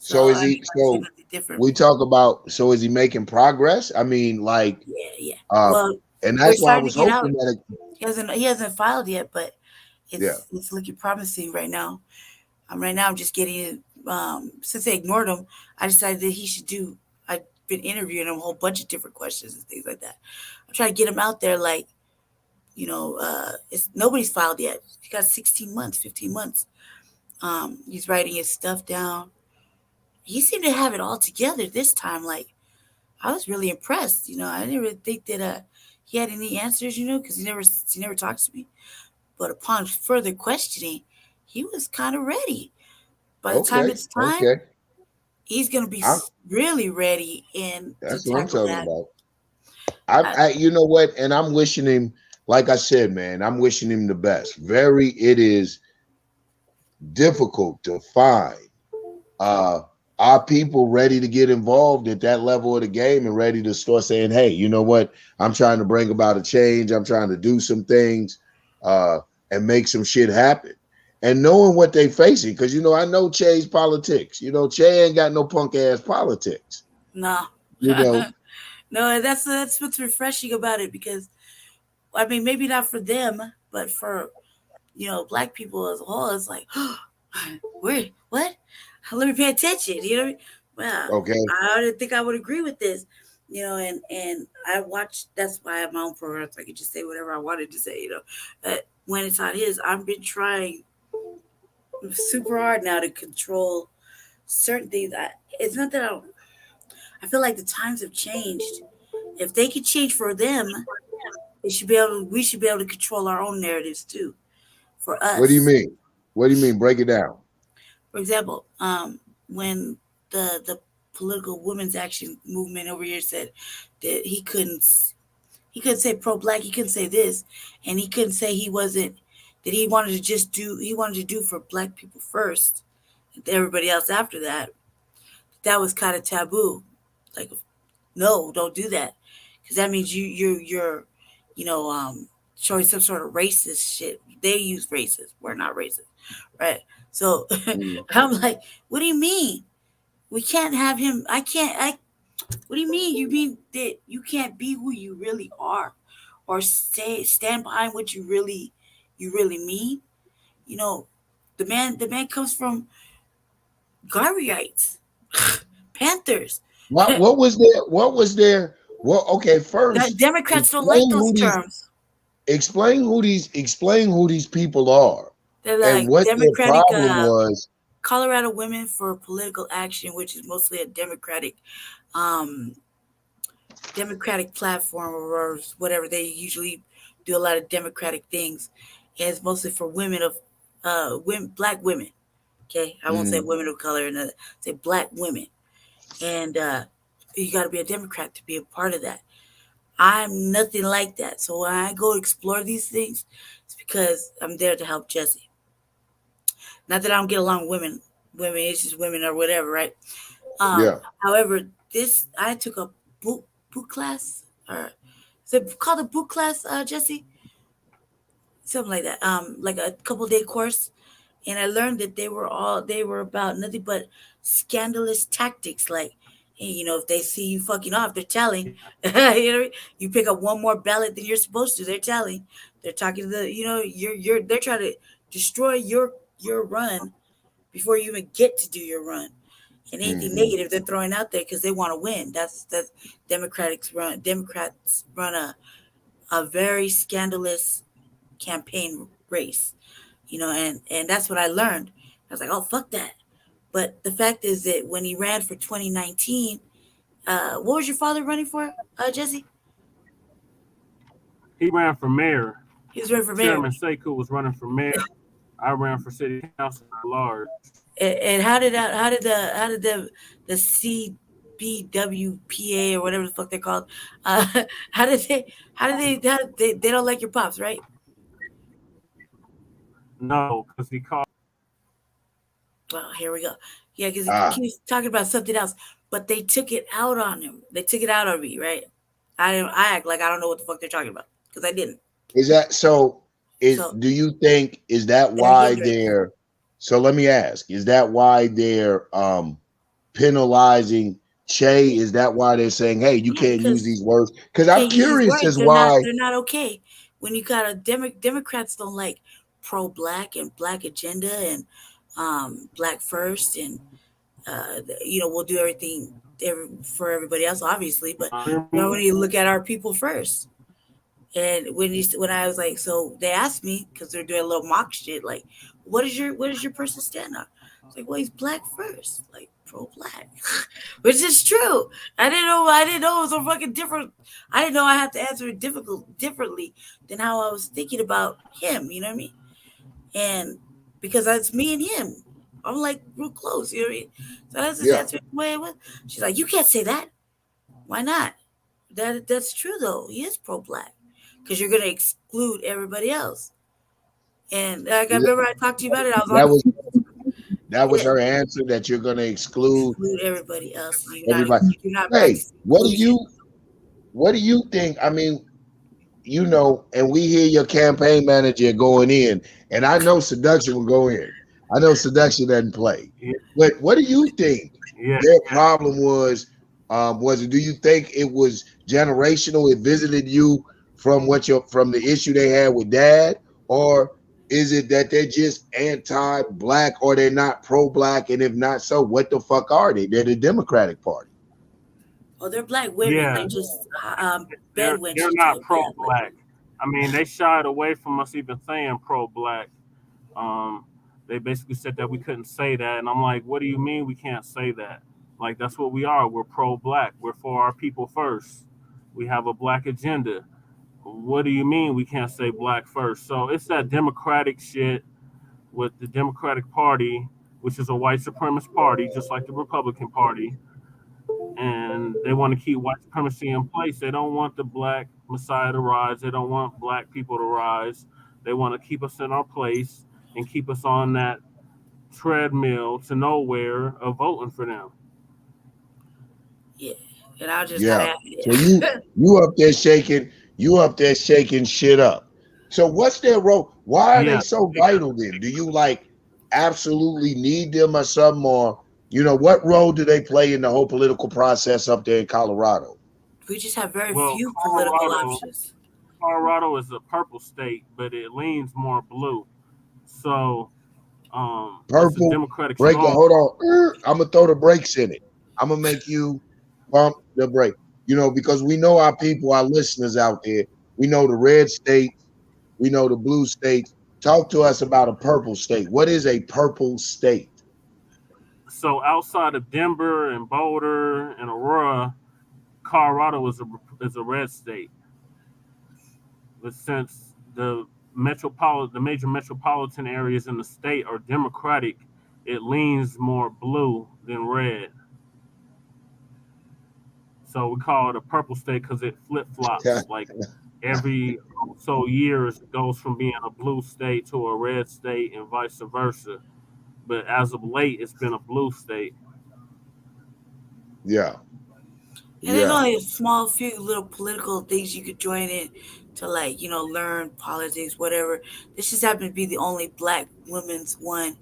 So So is I mean, he? I see So nothing different. we talk about. So is he making progress? I mean, like, Yeah, yeah. uh, Well, and we're that's why I starting to was get hoping out. that. He hasn't filed yet, but Yeah. it's looking promising right now. Right now I'm just getting since they ignored him, I decided that he should do. I've been interviewing him a whole bunch of different questions and things like that. I'm trying to get him out there, like it's nobody's filed yet. He got 16 months, 15 months. He's writing his stuff down. He seemed to have it all together this time. Like I was really impressed. I didn't really think that he had any answers. Because he never talks to me. But upon further questioning, he was kind of ready. By the time Okay. it's time, Okay. he's gonna be I'm. really ready and to That's what I'm tackle talking that. about. I, You know what? And I'm wishing him, like I said, man, I'm wishing him the best. It is difficult to find uh our people ready to get involved at that level of the game and ready to start saying, hey, you know what? I'm trying to bring about a change. I'm trying to do some things uh and make some shit happen. And knowing what they facing, because I know Che's politics. Che ain't got no punk ass politics. no, You know, no, and that's what's refreshing about it because I mean maybe not for them, but for black people as a whole, it's like, where what? Let me pay attention. Well, okay. I didn't think I would agree with this. And I watch. That's why I have my own program, so I can just say whatever I wanted to say. But when it's on his, I've been trying super hard now to control certain things. It's not that I feel like the times have changed. If they could change for them, they should be able. We should be able to control our own narratives too. For What do you us, mean? What do you mean? Break it down. for example, when the political women's action movement over here said that he couldn't say pro black, he couldn't say this, and he couldn't say he wasn't that he wanted to do for black people first, and everybody else after that. That was kind of taboo. Like, no, don't do that, because that means you're you know um showing some sort of racist shit. They use racist. We're not racist, right? So Mm. I'm like, what do you mean? We can't have him. I can't. What do you mean? You mean that you can't be who you really are, or stand behind what you really mean? You know, the man comes from Garveyite Panthers. What was there? What was there? Well, okay, That first Democrats don't like explain those who these terms. explain who these people are They're and like what their Democratic problem was. Colorado Women for Political Action, which is mostly a um, Democratic platform or whatever. They usually do a lot of Democratic things, and it's mostly for women of black women. Okay, I won't say Mm, women of color, and say black women, and you got to be a Democrat to be a part of that. I'm nothing like that. So when I go explore these things, it's because I'm there to help Jesse. Not that I don't get along with women, it's just women or whatever, right? Um, yeah. However, this I took a boot class, or is it called a boot class, Jesse? Something like that. Like a couple day course, and I learned that they were about nothing but scandalous tactics. Like, hey, if they see you fucking off, they're telling. You pick up one more ballot than you're supposed to. They're telling. They're talking to they're trying to destroy your run before you even get to do your run. And anything Hmm. negative they're throwing out there because they want to win. That's Democrats run a very scandalous campaign race, and that's what I learned. I was like, oh fuck that. But the fact is that when he ran for 2019, what was your father running for, Jesse? He ran for mayor. He was running for mayor. Chairman Sekou was running for mayor. I ran for city council at large. And how did the CBWPA or whatever the fuck they're called, uh, how did they don't like your pops, right? No, because he called. Well, here we go. Yeah, because he Ah, keeps talking about something else, but they took it out on him. They took it out on me, right? I act like I don't know what the fuck they're talking about because I didn't. is that so? So Do you think is that they're why hindrance. they're? So let me ask: is that why they're penalizing Che? Is that why they're saying, hey, you Yeah, can't use because these words? Because you I'm can't use these curious words. as why. They're not okay. When you got a Democrats don't like pro-black and black agenda and black first and we'll do everything for everybody else, obviously, but Hear we me? already look at our people first. And when I was like, so they asked me because they're doing a little mock shit, like, what is your person stand on? It's like, well, he's black first, like pro black, which is true. I didn't know it was a fucking different. I didn't know I had to answer it differently than how I was thinking about him. You know what I mean? And because that's me and him, I'm like real close. You know what I mean? So that's just Yeah, answer it the way it was. She's like, you can't say that. Why not? That's true though. He is pro black because you're gonna exclude everybody else. And like I remember I talked to you about it. I was on that the was that was yeah, her answer, that you're going to exclude exclude everybody else. everybody. You're not Hey, practicing inclusion. what do you think? I mean, and we hear your campaign manager going in, and I know seduction will go in. I know seduction doesn't play. Yeah, But what do you think yeah. their problem was? Was it? Do you think it was generational? It visited you from the issue they had with dad, or is it that they're just anti-black, or they're not pro-black? And if not so, what the fuck are they? They're the Democratic Party. Oh, they're black women. Yeah, They just bed they're wenches to not it. pro Yeah, like black. I mean, they shied away from us even saying pro black. Um, they basically said that we couldn't say that, and I'm like, what do you mean we can't say that? Like that's what we are. We're pro black. We're for our people first. We have a black agenda. What do you mean we can't say black first? So it's that democratic shit with the Democratic Party, which is a white supremacist party, just like the Republican Party, and they want to keep white supremacy in place. They don't want the black messiah to rise. They don't want black people to rise. They want to keep us in our place and keep us on that treadmill to nowhere of voting for them. yeah. And I just gotta Yeah. have So it. you up there shaking shit up. So what's their role? Why are they Yeah, so vital then? Do you like absolutely need them or something? Or what role do they play in the whole political process up there in Colorado? We just have very well, few political options. Colorado is a purple state, but it leans more blue. So it's a Purple Democratic break it. strong. Hold on. I'm gonna throw the brakes in it. I'm gonna make you pump the brake. Because we know our people, our listeners out there. We know the red states. We know the blue states. Talk to us about a purple state. What is a purple state? So outside of Denver and Boulder and Aurora, Colorado is a red state. But since the major metropolitan areas in the state are Democratic, it leans more blue than red. So we call it a purple state because it flip flops. Like every so years, it goes from being a blue state to a red state and vice versa. But as of late, it's been a blue state. Yeah, And there's yeah, only a small few little political things you could join in to like, learn politics, whatever. This just happened to be the only black women's one,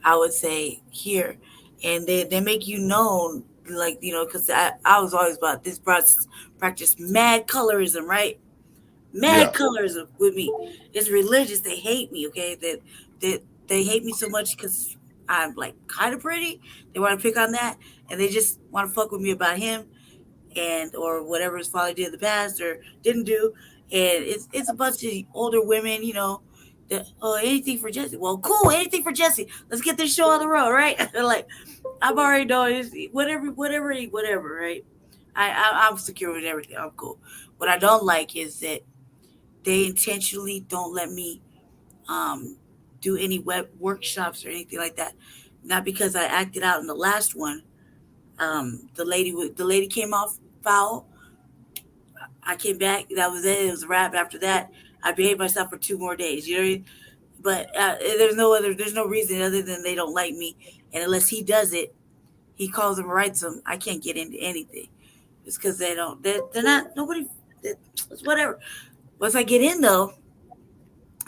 I would say, here. And they make you known, like, because I was always about this practice mad colorism, right? Mad yeah. colorism with me. It's religious. They hate me, okay? That they hate me so much because I'm like kind of pretty. They want to pick on that, and they just want to fuck with me about him and or whatever his father did in the past or didn't do. And it's a bunch of older women, that anything for Jesse. Well, cool, anything for Jesse. Let's get this show on the road, right? They're like, I'm already knowing it's whatever, right? I'm secure with everything. I'm cool. What I don't like is that they intentionally don't let me um, do any web workshops or anything like that. Not because I acted out in the last one. The lady came off foul. I came back. That was it. It was a wrap. After that, I behaved myself for 2 more days. You know what I mean? But there's no reason other than they don't like me. And unless he does it, he calls them, writes them. I can't get into anything. It's because they don't. They're not. Nobody. It's whatever. Once I get in though,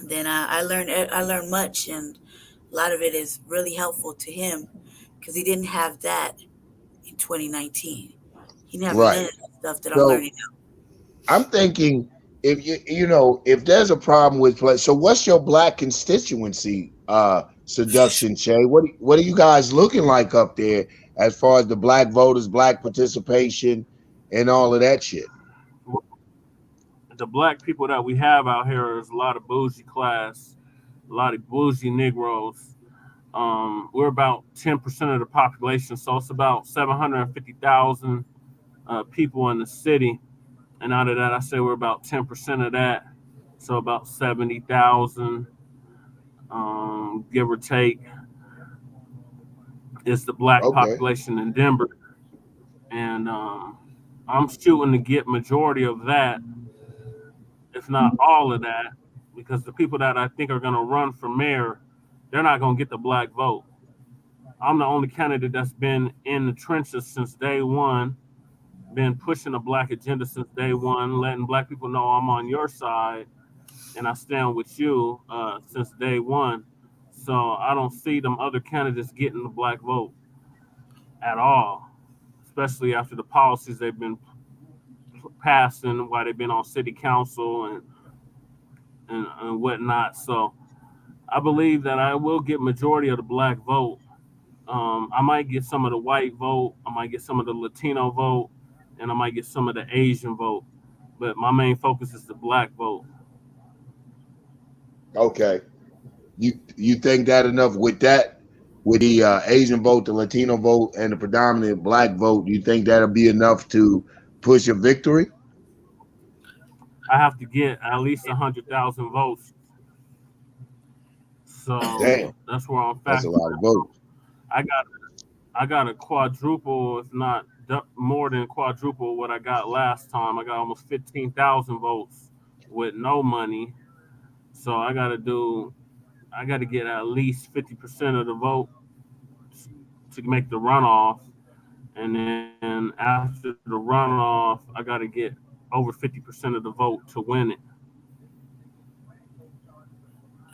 then I learn much, and a lot of it is really helpful to him because he didn't have that. 2019. He never none Right. of that stuff that I'm So learning now. I'm thinking if if there's a problem with play, so what's your black constituency seduction, Shay? What are you guys looking like up there as far as the black voters, black participation, and all of that shit? The black people that we have out here is a lot of bougie class, a lot of bougie Negroes. We're about 10% of the population, so it's about 750,000 people in the city. And out of that, I say we're about 10% of that, so about 70,000, give or take, is the black Okay. population in Denver. And I'm shooting to get majority of that, if not all of that, because the people that I think are going to run for mayor, they're not going to get the black vote. I'm the only candidate that's been in the trenches since day one, been pushing a black agenda since day one, letting black people know I'm on your side and I stand with you since day one. So I don't see them other candidates getting the black vote at all, especially after the policies they've been passing while they've been on city council and whatnot. So I believe that I will get majority of the black vote. I might get some of the white vote, I might get some of the Latino vote, and I might get some of the Asian vote. But my main focus is the black vote. Okay. You think that enough with that, with the Asian vote, the Latino vote, and the predominant black vote? You think that'll be enough to push a victory? I have to get at least 100,000 votes. So Damn, that's where I'm that's a factoring. lot of votes. I got I got a quadruple, if not more than quadruple what I got last time. I got almost 15,000 votes with no money. So I got to get at least 50% of the vote to make the runoff, and then after the runoff, I got to get over 50% of the vote to win it.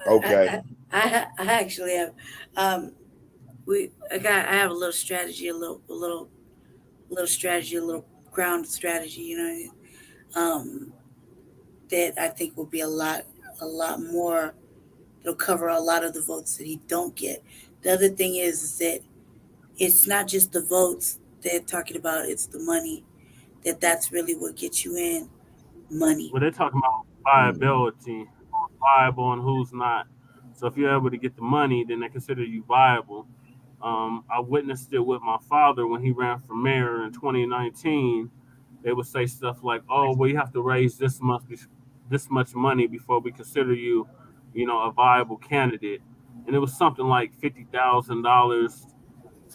Okay. I actually have I have a little strategy, a little strategy, a little ground strategy, you know, that I think will be a lot more. It'll cover a lot of the votes that he don't get. The other thing is that it's not just the votes they're talking about; it's the money. That's really what gets you in. Money. But they're talking about Mm. viability, who's viable and who's not. So if you're able to get the money, then they consider you viable. I witnessed it with my father when he ran for mayor in 2019. They would say stuff like, "Oh, well, you have to raise this much money before we consider you, a viable candidate." And it was something like $50,000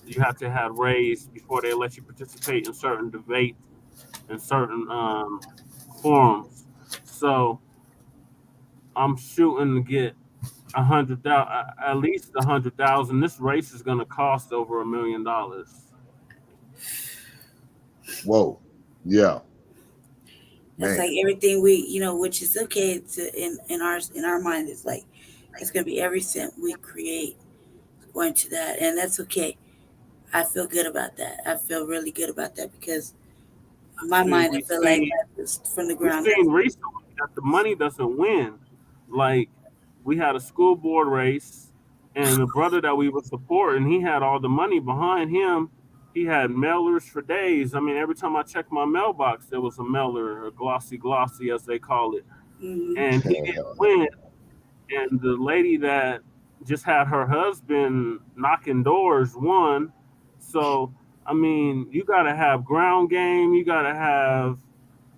you have to have raised before they let you participate in certain debates and certain forums. So I'm shooting to get 100,000, at least 100,000. This race is going to cost over $1 million. Whoa. Yeah, That's man. like everything we, which is okay to in our mind. It's like it's gonna be every cent we create going to that, and that's okay. I feel good about that. I feel really good about that because in my I mean, mind, I feel like that is from the we ground. seen recently that the money doesn't win. Like we had a school board race, and the brother that we were supporting, he had all the money behind him. He had mailers for days. I mean, every time I checked my mailbox, there was a mailer, or glossy, as they call it, Hmm. and he didn't win. And the lady that just had her husband knocking doors won. So I mean, you gotta have ground game, you gotta have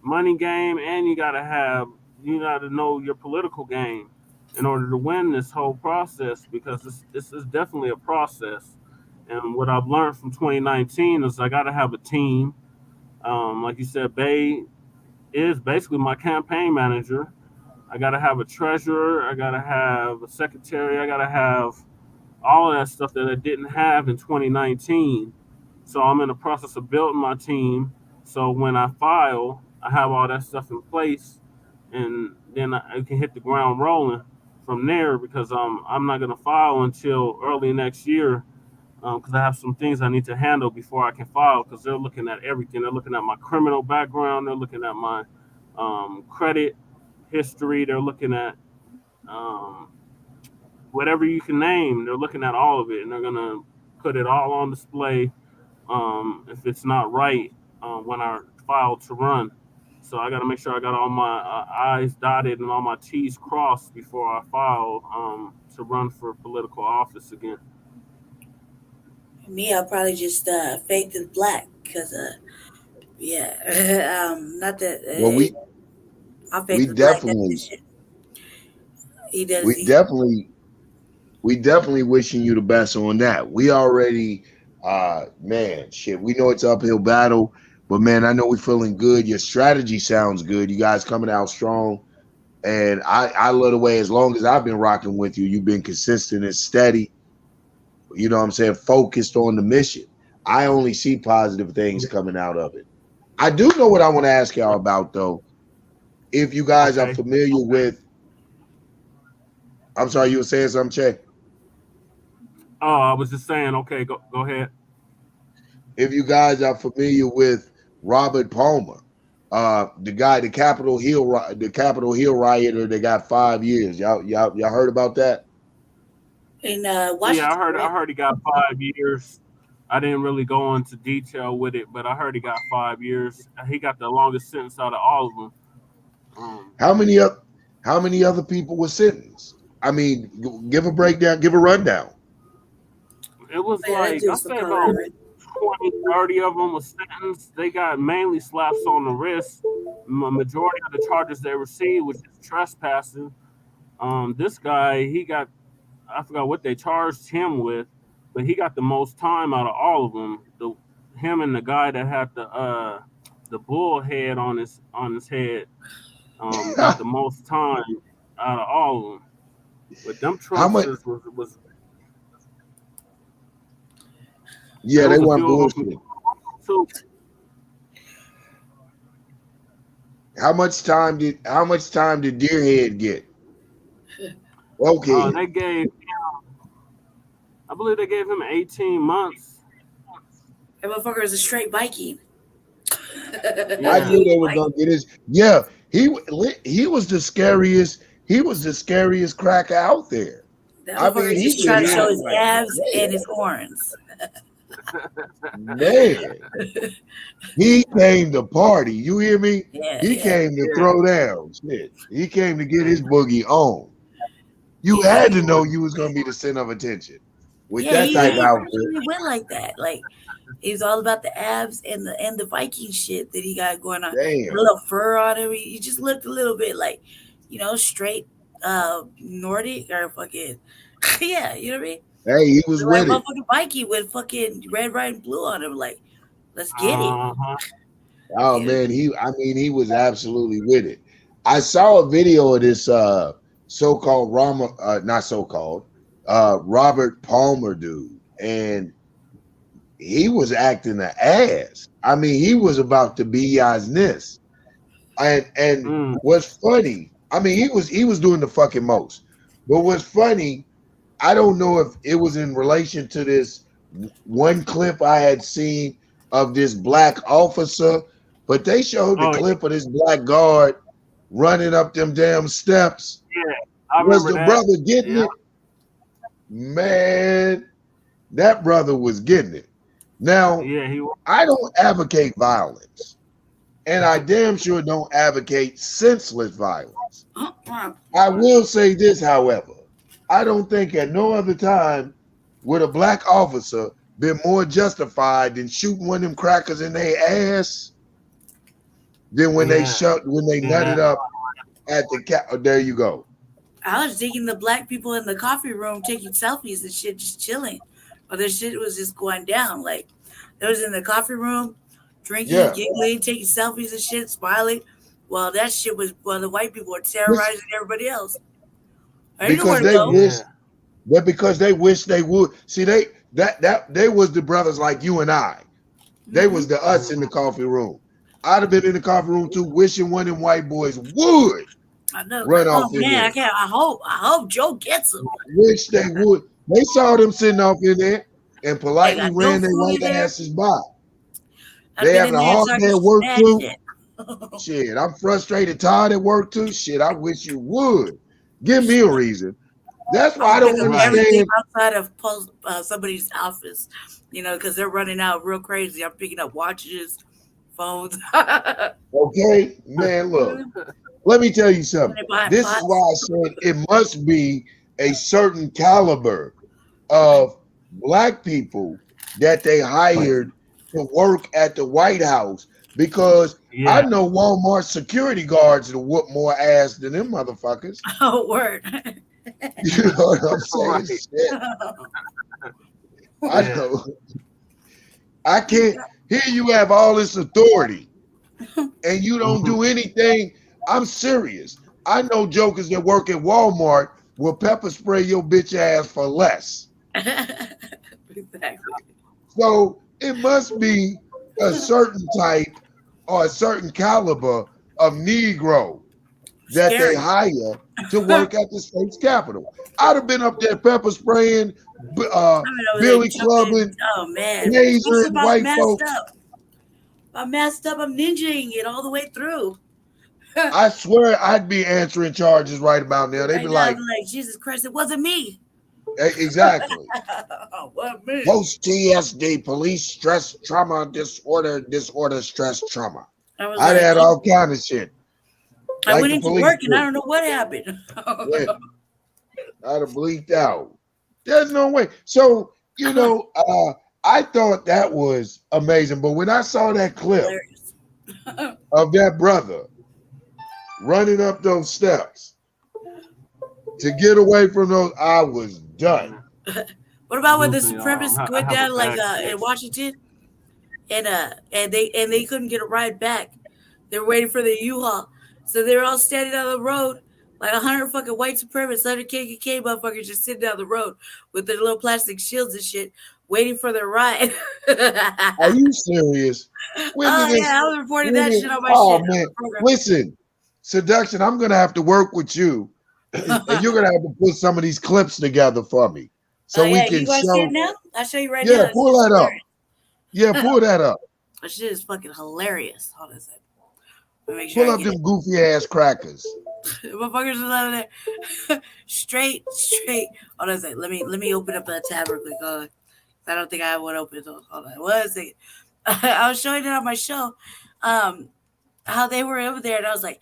money game, and you gotta know your political game in order to win this whole process, because this is definitely a process. And what I've learned from 2019 is I gotta have a team. Like you said, Bay is basically my campaign manager. I gotta have a treasurer. I gotta have a secretary. I gotta have all of that stuff that I didn't have in 2019. So I'm in the process of building my team. So when I file, I have all that stuff in place, and then I can hit the ground rolling from there. Because I'm not gonna file until early next year, because I have some things I need to handle before I can file. Because they're looking at everything. They're looking at my criminal background. They're looking at my credit history. They're looking at um, whatever you can name. They're looking at all of it, and they're gonna put it all on display if it's not right when I file to run. So I got to make sure I got all my I's dotted and all my T's crossed before I file to run for political office again. Me, I'll probably just fake the black because yeah, not that Well, I'll fake we the black definitely definition. He does. we He definitely we definitely wishing you the best on that. We already man, shit, we know it's an uphill battle, but man, I know we're feeling good. Your strategy sounds good. You guys coming out strong. And I love the way, as long as I've been rocking with you, you've been consistent and steady. You know what I'm saying? Focused on the mission. I only see positive things coming out of it. I do know what I want to ask y'all about, though. If you guys are Okay. familiar with, I'm sorry, you were saying something, Che? Oh, I was just saying. Okay, go ahead. If you guys are familiar with Robert Palmer, the guy, the Capitol Hill rioter, that got 5 years. Y'all heard about that? in Yeah, Washington, I right? heard he got 5 years. I didn't really go into detail with it, but I heard he got 5 years. He got the longest sentence out of all of them. Um, How many up? How many other people were sentenced? I mean, give a breakdown, give a rundown. it was Yeah, that like I dude's from say about Colorado, right? 20, 30 of them was sentenced. They got mainly slaps on the wrist. Majority of the charges they received was just trespassing. This guy, he got, I forgot what they charged him with, but he got the most time out of all of them. Him and the guy that had the bull head on his head got the most time out of all of them. But them How much? Trumpsters was Yeah, there they was a weren't few of them from bullshit. too. How much time did Deerhead get? Okay. They gave, I believe they gave him 18 months. That motherfucker is a straight Viking. I Yeah, knew He they were like gonna get his. Yeah, he was the scariest. He was the scariest cracker out there. that I motherfucker mean, he just did trying to yeah. show not his like abs and his horns. man. He came to party. You hear me? Yeah, He yeah, came to Yeah, throw down. Shit. He came to get his and boogie on. You yeah. had He to know you was gonna be the center of attention with yeah that he type yeah, of he outfit. really went like that. Like he was all about the abs and the Viking shit that he got going on. A Damn. little fur on him. He just looked a little bit like, straight Nordic or fucking yeah, you know what I mean? Hey, he was Look like with it. motherfucking Viking with fucking red, white, and blue on him. Like, let's get it. uh-huh. Oh You know? man, he was absolutely with it. I saw a video of this so-called not so-called Robert Palmer dude, and he was acting an ass. I mean, he was about to be Yaznis. And Mm. what's funny, I mean, he was doing the fucking most. But what's funny, I don't know if it was in relation to this one clip I had seen of this black officer, but they showed the Oh clip of this black guard running up them damn steps. yeah, I Was remember the that. brother getting Yeah. it? Man, that brother was getting it. Now, Yeah, he was. I don't advocate violence, and I damn sure don't advocate senseless violence. I will say this, however, I don't think at no other time would a black officer been more justified than shooting one of them crackers in their ass than when they Yeah, nutted yeah. up at the cat. Oh, there you go. I was thinking the black people in the coffee room taking selfies and shit, just chilling, or their shit was just going down. Like they was in the coffee room, drinking, Yeah, giggling, taking selfies and shit, smiling. Well, that shit was while the white people were This- terrorizing everybody else. I didn't know because where to they go. wish Yeah. that because they wish they would see they was the brothers like you and I. They Mm-hmm. was the us in the coffee room. I'd have been in the coffee room too, wishing one of them white boys would I know, run like, off oh in man, there. I hope Joe gets him. Wish they would. They saw them sitting off in there. and They politely got no ran their food white either. asses by. I've They been having in a there hard day talking at work mad too. shit. Shit, I'm frustrated, tired at work too. Shit, I wish you would. Give me a reason. That's why I'll I pick don't up Right. everything understand. outside of somebody's office, because they're running out real crazy. I'm picking up watches, phones. Okay, man, look. Let me tell you When something. they buying This is why pots. I said it must be a certain caliber of black people that they hired to work at the White House, because I Yeah. know Walmart security guards will whoop more ass than them motherfuckers. Oh, word. You know what I'm saying? Right. Shit, I Yeah. know. I can't. Here you have all this authority and you don't Mhm. do anything. I'm serious. I know jokers that work at Walmart will pepper spray your bitch ass for less. Exactly. So it must be a certain type or a certain caliber of Negro that they Scary. hire to I've work at the state's capitol. I'd have been up there pepper spraying, been over there billy jumping. clubbing, Oh man, especially if tasering I was white masked folks. up. If I'm masked up, I'm ninjaing it all the way through. I swear I'd be answering charges right about now. They'd be Right now, I'm like, like, Jesus Christ, it wasn't me. Exactly. What me? Post TSD, police stress trauma disorder stress trauma. I was I'd like, had all kind of shit, I like went the into police work and I do. don't know what happened. Yeah, I'd have bleeped out. There's no way. So I thought that was amazing. But when I saw that clip Hilarious. of that brother running up those steps to get away from those, I was done. What about when the Believe me, supremacists I went have a down like bad in case. Washington and they couldn't get a ride back. They were waiting for the U-Haul, so they were all standing on the road like 100 fucking white supremacists, 100 KKK motherfuckers just sitting down the road with their little plastic shields and shit, waiting for their ride. Are you serious? When did Oh this? yeah, I was reporting When that did, shit on my oh shit man, program. listen, seduction. I'm gonna have to work with you, and you're gonna have to put some of these clips together for me Oh so we yeah, you can guys see it show. now? I'll show you right Yeah, now. That pull shit's that up. hilarious. Yeah, pull that up. That shit is fucking hilarious. Hold on a second. Let me make sure Pull I up get it. them goofy ass crackers. Motherfuckers are out there. Straight. Hold on a second. Let me open up a tab real quick. I don't think I have one open. So hold on. One second. I was showing it on my show. Um, how they were over there, and I was like,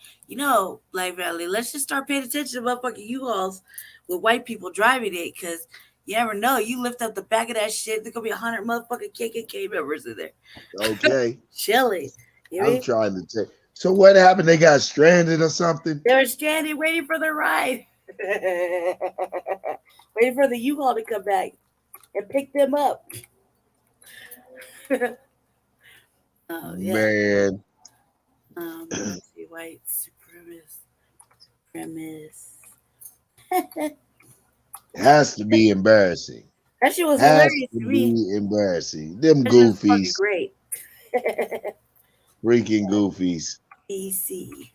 Black Valley, let's just start paying attention to motherfucking U-Hauls with white people driving it, because you never know. You lift up the back of that shit, there's gonna be 100 motherfucking KKK members in there Okay, chilling. You know what I I'm mean? trying to take. So what happened? They got stranded or something? They were stranded waiting for their ride. Waiting for the U-Haul to come back and pick them up. Oh yeah. Man, Let's see, white supremacist premise. has to be embarrassing. That shit was Has hilarious to to me. be embarrassing. Them That shit was fucking goofies, great. freaking goofies. EC.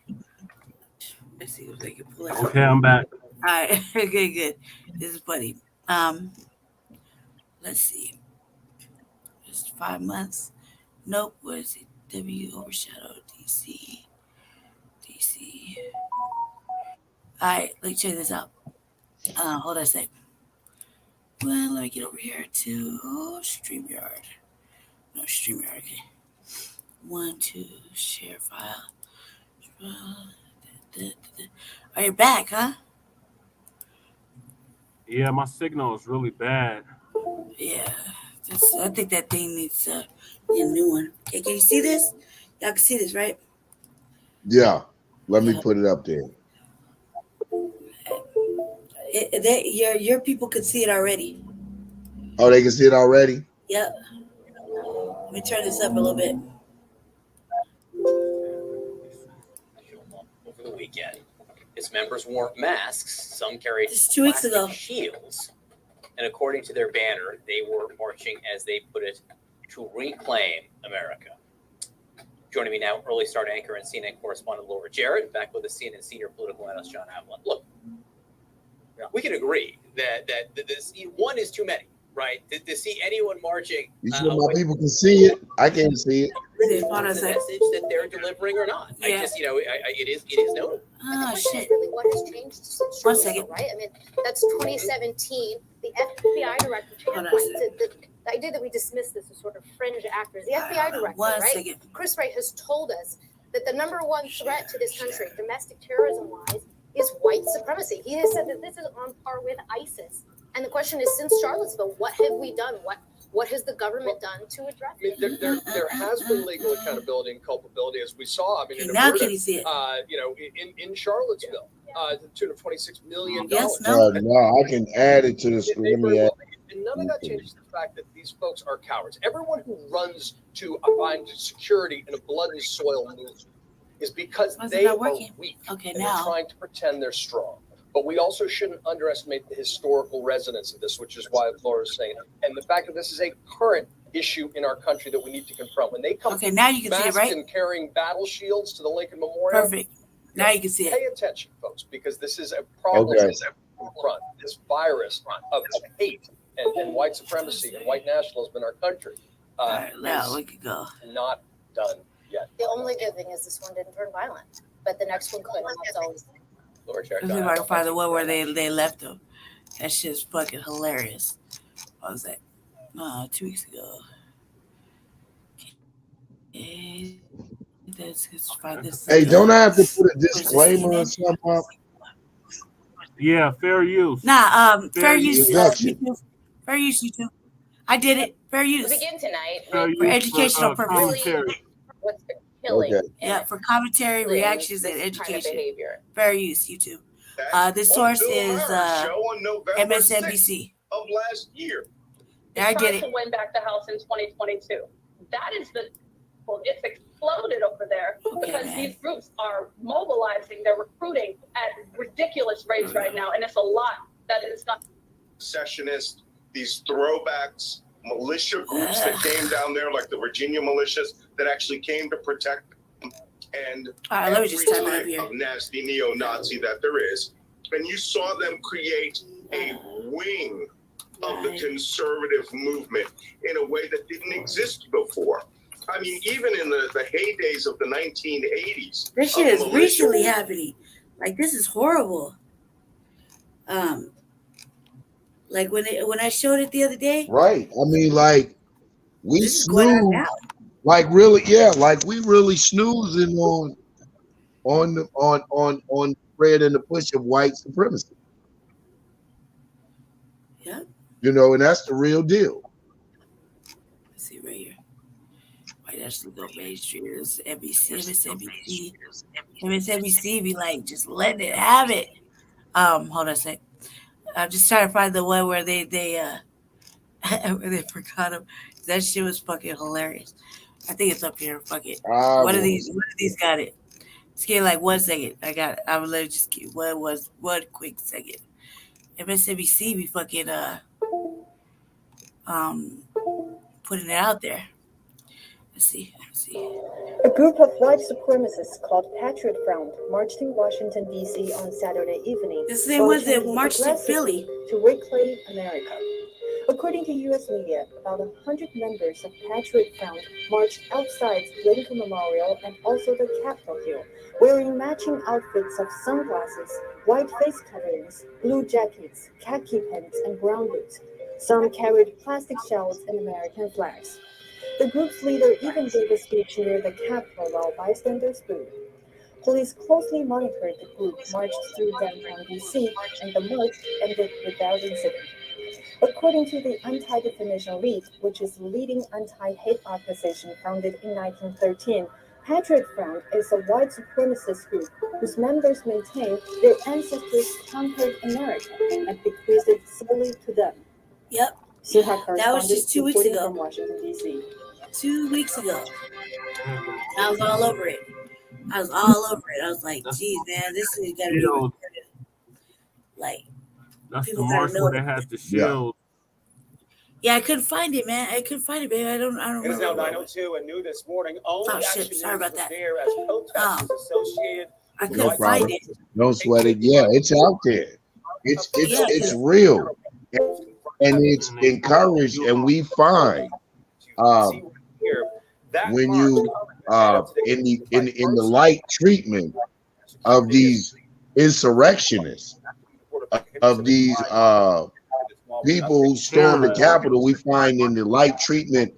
Let's see if they can pull it up. Okay, I'm back. All right. Okay, good. This is funny. Let's see. Just 5 months. Nope. What is it? W overshadow DC. DC. All right. Let's check this out. Hold on a sec. Well, let me get over here to StreamYard. No, StreamYard. Okay. 1, 2, share file. Are you back, huh? Yeah, my signal is really bad. Yeah. I think that thing needs a new one. Okay, can you see this? Y'all can see this, right? Yeah, let me Yeah. put it up there. Your people could see it already. Oh, they can see it already? Yep. Let me turn this up a little bit. Over the weekend, its members wore masks. Some carried Just 2 weeks plastic ago. shields, and according to their banner, they were marching, as they put it, to reclaim America. Joining me now, early start anchor and CNN correspondent Laura Jarrett, back with the CNN senior political analyst John Avlon. Look, we can agree that this one is too many. right? To see anyone marching. You sure my people can see it? I can't see it. Hold on a The sec. message that they're delivering or not. Yeah. I just, it is known. Oh, shit. Really, what has changed since One Charlottesville, second. right? I mean, that's 2017. The FBI director, to your Hold on a point, second. the idea that we dismiss this as sort of fringe actors. The Hold FBI on, director, one right? second. Chris Wright has told us that the number one threat to this country, domestic terrorism-wise, is white supremacy. He has said that this is on par with ISIS. And the question is, since Charlottesville, what have we done? What has the government done to address I mean, there has been legal accountability and culpability, as we saw. I mean, Okay, in now Alberta, can you see it? in Charlottesville, to the tune of $26 million. Yes, no. No, I can add it to the screen. Let me add. And none of that changes the fact that these folks are cowards. Everyone who runs to find security in a blood and soil movement is because Why is it they not are working? weak Okay, and now. they're trying to pretend they're strong. But we also shouldn't underestimate the historical resonance of this, which is why Laura is saying, and the fact that this is a current issue in our country that we need to confront. When they come Okay, now you can see it, masked right? and carrying battle shields to the Lincoln Memorial, Perfect. Now you can see it. pay attention, folks, because this is a problem Okay. that's confront this virus of hate and white supremacy and white nationalism in our country. All right, now is we can go. not done yet. The only good thing is this one didn't turn violent, but the next one could. And that's always Laura Jarrett. Let's see if I can find the one where they left them. That shit's fucking hilarious. What was that? 2 weeks ago. Okay. Let's find this. Hey, don't I have to put a disclaimer or something up? Yeah, fair use. Nah, fair use. Gotcha. YouTube. Fair use, YouTube. I did it. Fair We use. begin tonight Fair with For use educational purposes. commentary. what's been killing Okay. Yeah, for commentary, reactions, and this kind of education. behavior. Fair use, YouTube. This source is MSNBC. Of last year. Yeah, I tried get it. to win back the House in 2022. That is it's exploded over there Okay, because man. these groups are mobilizing, they're recruiting at ridiculous rates right now, and it's a lot that is not. Secessionists, these throwbacks, militia groups that came down there, like the Virginia militias, that actually came to protect them. And All right, let me just every type it up type here. of nasty neo-Nazi that there is. And you saw them create a wing of the Right. conservative movement in a way that didn't exist before. I mean, even in the heydays of the 1980s. This shit of is militia- recently happening. Like, this is horrible. Like when I showed it the other day, Right. I mean, like, we this is going on snooze. now. Like, really, yeah, like we really snoozing on spread and the push of white supremacy. Yeah. You know, and that's the real deal. Let's see right here. White National go mainstream. It's NBC, MSNBC be like, just let it have it. Hold on a sec. I'm just trying to find the one where they where they forgot him. That shit was fucking hilarious. I think it's up here. Fuck it. One of these got it. Just give it like 1 second. I got it. I will let you just give one quick second. MSNBC be fucking putting it out there. Let's see. A group of white supremacists called Patriot Front marched in Washington, D.C. on Saturday evening. This thing was that chanting marched in Philly. aggressively to reclaim America. According to U.S. media, about 100 members of Patriot Front marched outside Lincoln Memorial and also the Capitol Hill, wearing matching outfits of sunglasses, white face coverings, blue jackets, khaki pants, and brown boots. Some carried plastic shells and American flags. The group's leader even gave a speech near the Capitol while bystanders booed. Police closely monitored the group marched through downtown D.C., and the march ended without incident. According to the Anti-Defamation League, which is the leading anti-hate organization founded in 1913, Patriot Front is a white supremacist group whose members maintain their ancestors conquered America and bequeathed it solely to them. Yep. That was just 2 weeks ago. From Washington, D.C. 2 weeks ago. I was all over it. I was like, geez, man, this is gotta be recorded. Like, That's the people gotta march know where they that. had the shield. Yeah, I couldn't find it, man. I couldn't find it, baby. I don't It is now remember. 9:02 and new this morning. Only Oh, shit. Action Sorry News about was that. there as protesters associated. I No couldn't find problem. it. Don't sweat it. Yeah, it's out there. It's real. and it's encouraged, and we find when you in the light treatment of these insurrectionists, of these people who stormed the Capitol, we find in the light treatment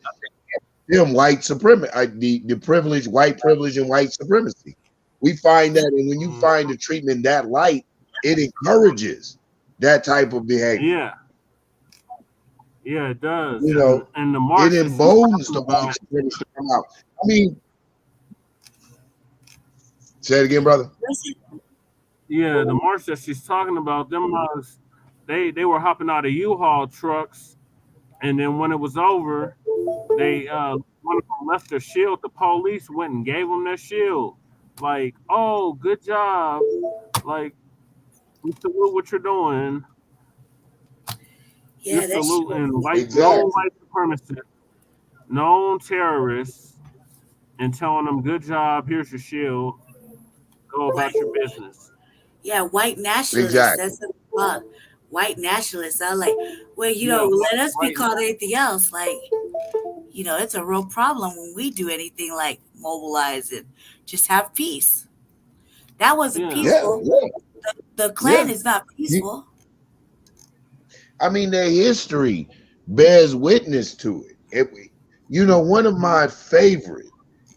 them white supremacy, the privilege, white privilege, and white supremacy. We find that, and when you find the treatment that light, it encourages that type of behavior. Yeah, it does. You know, and the march it emboldens the white supremacy to come out. I mean, say it again, brother. Yeah, the march that she's talking about, them mugs, they were hopping out of U-Haul trucks, and then when it was over, they one of them left their shield. The police went and gave them their shield. Like, oh, good job. Like, we salute what you're doing. Yeah, You're that's saluting true. known white supremacists, known terrorists, and telling them, good job, here's your shield. Go about your business. Yeah, white nationalists. Exactly. That's the white nationalists. I like, well, you know, let us be called anything else. Like, you know, it's a real problem when we do anything like mobilize and just have peace. That wasn't peaceful. Yeah. The Klan is not peaceful. I mean, their history bears witness to it. You know, one of my favorite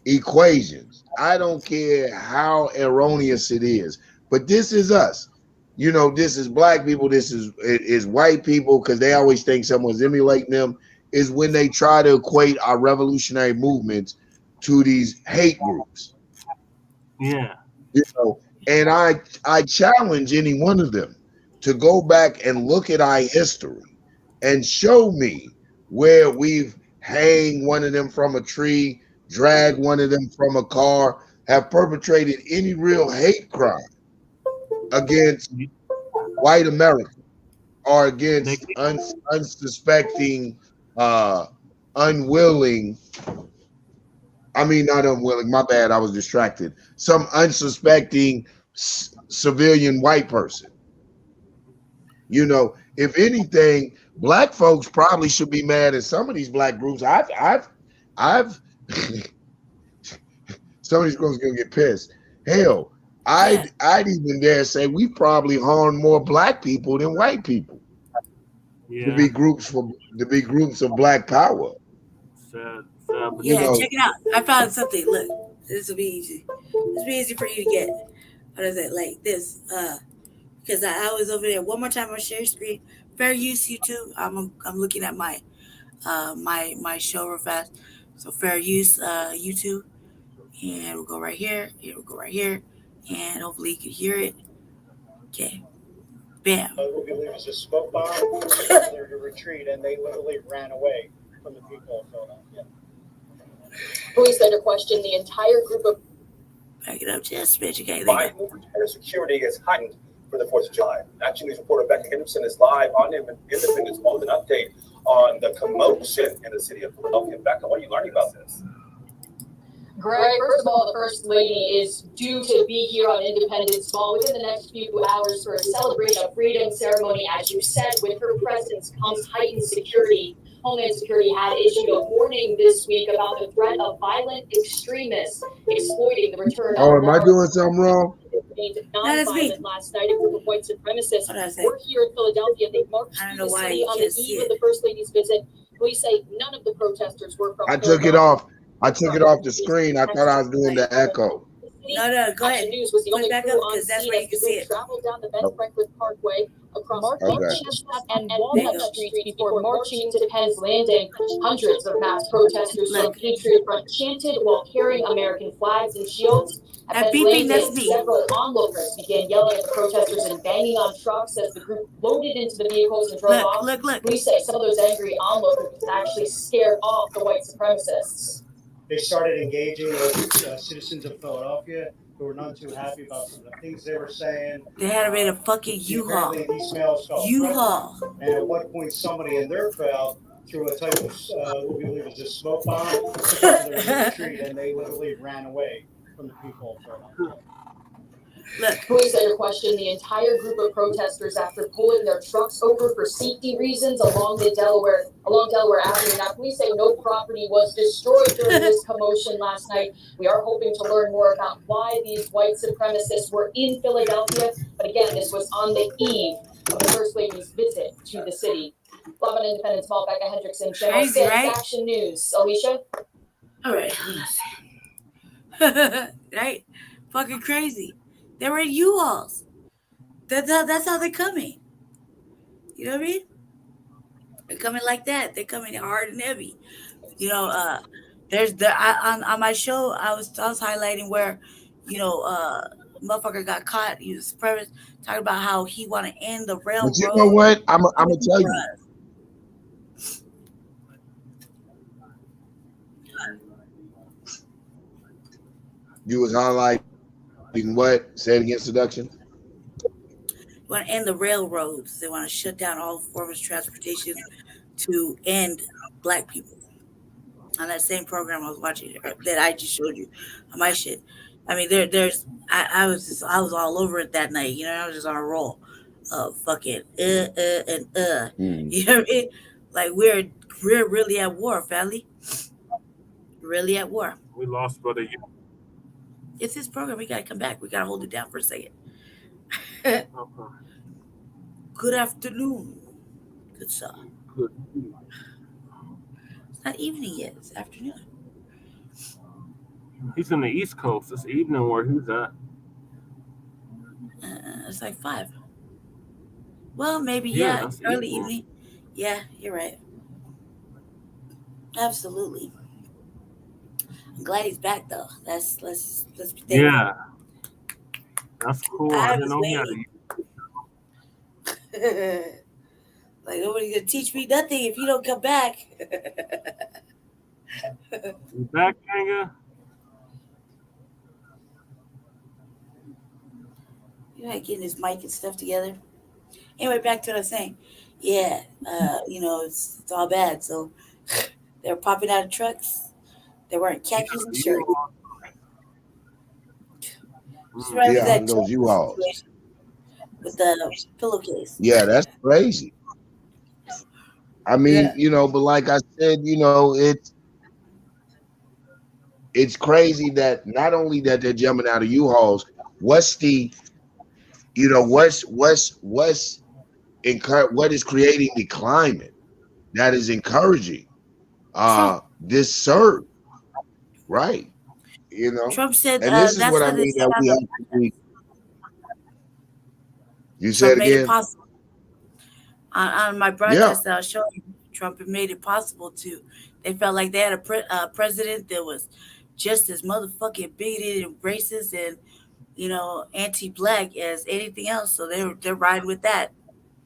equations, I don't care how erroneous it is, but this is us. You know, this is black people, this is white people, because they always think someone's emulating them, is when they try to equate our revolutionary movements to these hate groups. Yeah. You know, and I challenge any one of them to go back and look at our history and show me where we've hanged one of them from a tree, dragged one of them from a car, have perpetrated any real hate crime against white America or against unsuspecting, unwilling, I mean, not unwilling, my bad, I was distracted, some unsuspecting civilian white person. You know, if anything, black folks probably should be mad at some of these black groups. I've some of these groups gonna get pissed. Hell, I'd even dare say we probably harmed more black people than white people. To be groups of black power. Yeah, check it out. I found something. Look, this will be easy. This will be easy for you to get. What is it like this? Because I was over there. One more time, I'll share screen. Fair use, YouTube. I'm looking at my my show real fast. So fair use, YouTube, and we'll go right here. We'll go right here, and hopefully you can hear it. Okay, bam. What we believe is a smoke bomb. They're to retreat, and they literally ran away from the people of Philadelphia. Police later questioned the entire group of. Back it up just a bit, okay? And security is heightened for the 4th of July. Action News reporter Becca Henderson is live on Independence with an update on the commotion in the city of Philadelphia. Becca, what are you learning about this? Greg, first of all, the First Lady is due to be here on Independence Ball within the next few hours for a celebration of freedom ceremony. As you said, with her presence comes heightened security. Homeland Security had issued a warning this week about the threat of violent extremists exploiting the return of. Oh, am I doing something wrong? Non-violent last night, a group of white supremacists were here in Philadelphia. They marched through the city on the eve of the First Lady's visit. Police say none of the protesters were from. I took it off. I took it off the screen. I thought I was doing the echo. No, go ahead. News was the only back crew up on because that's scene where you as can the see group it. traveled down the Ben Franklin Parkway across Okay. Chestnut and Walnut Streets before marching to Penn's Landing. Hundreds of masked protesters from Patriot Front chanted while carrying American flags and shields. At Penn's Landing, several onlookers began yelling at the protesters and banging on trucks as the group loaded into the vehicles and drove off. Police say some of those angry onlookers actually scared off the white supremacists. They started engaging with citizens of Philadelphia who were none too happy about some of the things they were saying. They had to make a fucking U-Haul. U-Haul. And at one point, somebody in their crowd threw a type of what we believe is a smoke bomb to their retreat, and they literally ran away from the people of Philadelphia. Look. Police later questioned the entire group of protesters after pulling their trucks over for safety reasons along Delaware Avenue. Now, police say no property was destroyed during this commotion last night. We are hoping to learn more about why these white supremacists were in Philadelphia. But again, this was on the eve of the First Lady's visit to the city. Live on Independence, Becca Hendrickson, Channel 6 right? Action News. Alicia? All right. Right? Fucking crazy. They were in U-Hauls. That's how they're coming. You know what I mean? They're coming like that. They're coming hard and heavy. You know, there's on my show I was highlighting where, you know, motherfucker got caught. He was talking about how he want to end the railroad. But you know what? I'm gonna tell you. You was highlighting what? Say it again, seduction. They want to end the railroads. They want to shut down all forms of transportation to end black people. On that same program I was watching that I just showed you on my shit. I mean, I was all over it that night. You know, I was just on a roll of fucking and You know what I mean? Like we're really at war, family. Really at war. We lost, brother. It's this program. We gotta come back. We gotta hold it down for a second. Okay. Good afternoon. Good sir. Good. It's not evening yet. It's afternoon. He's in the East Coast. It's evening where he's at. It's like 5. Well, maybe that's early evening. evening. Yeah, you're right. Absolutely. I'm glad he's back though. Let's be thankful. Yeah. That's cool. I I didn't was know he had waiting. Like nobody's gonna teach me nothing if you don't come back. You back, Kanga? You know, getting his mic and stuff together. Anyway, back to what I was saying. Yeah, you know, it's all bad. So they're popping out of trucks. They wearing khakis and shirts. Yeah, those U-Hauls with the pillowcase. Yeah, that's crazy. I mean, you know, but like I said, you know, it's crazy that not only that they're jumping out of U-Hauls, what's the, you know, what is creating the climate that is encouraging this surge, right? You know, Trump said, and this is what I mean that we have to be. You said again? On my broadcast that I was showing, Trump made it possible to. They felt like they had a president that was just as motherfucking bigoted and racist and, you know, anti-black as anything else. So they're riding with that.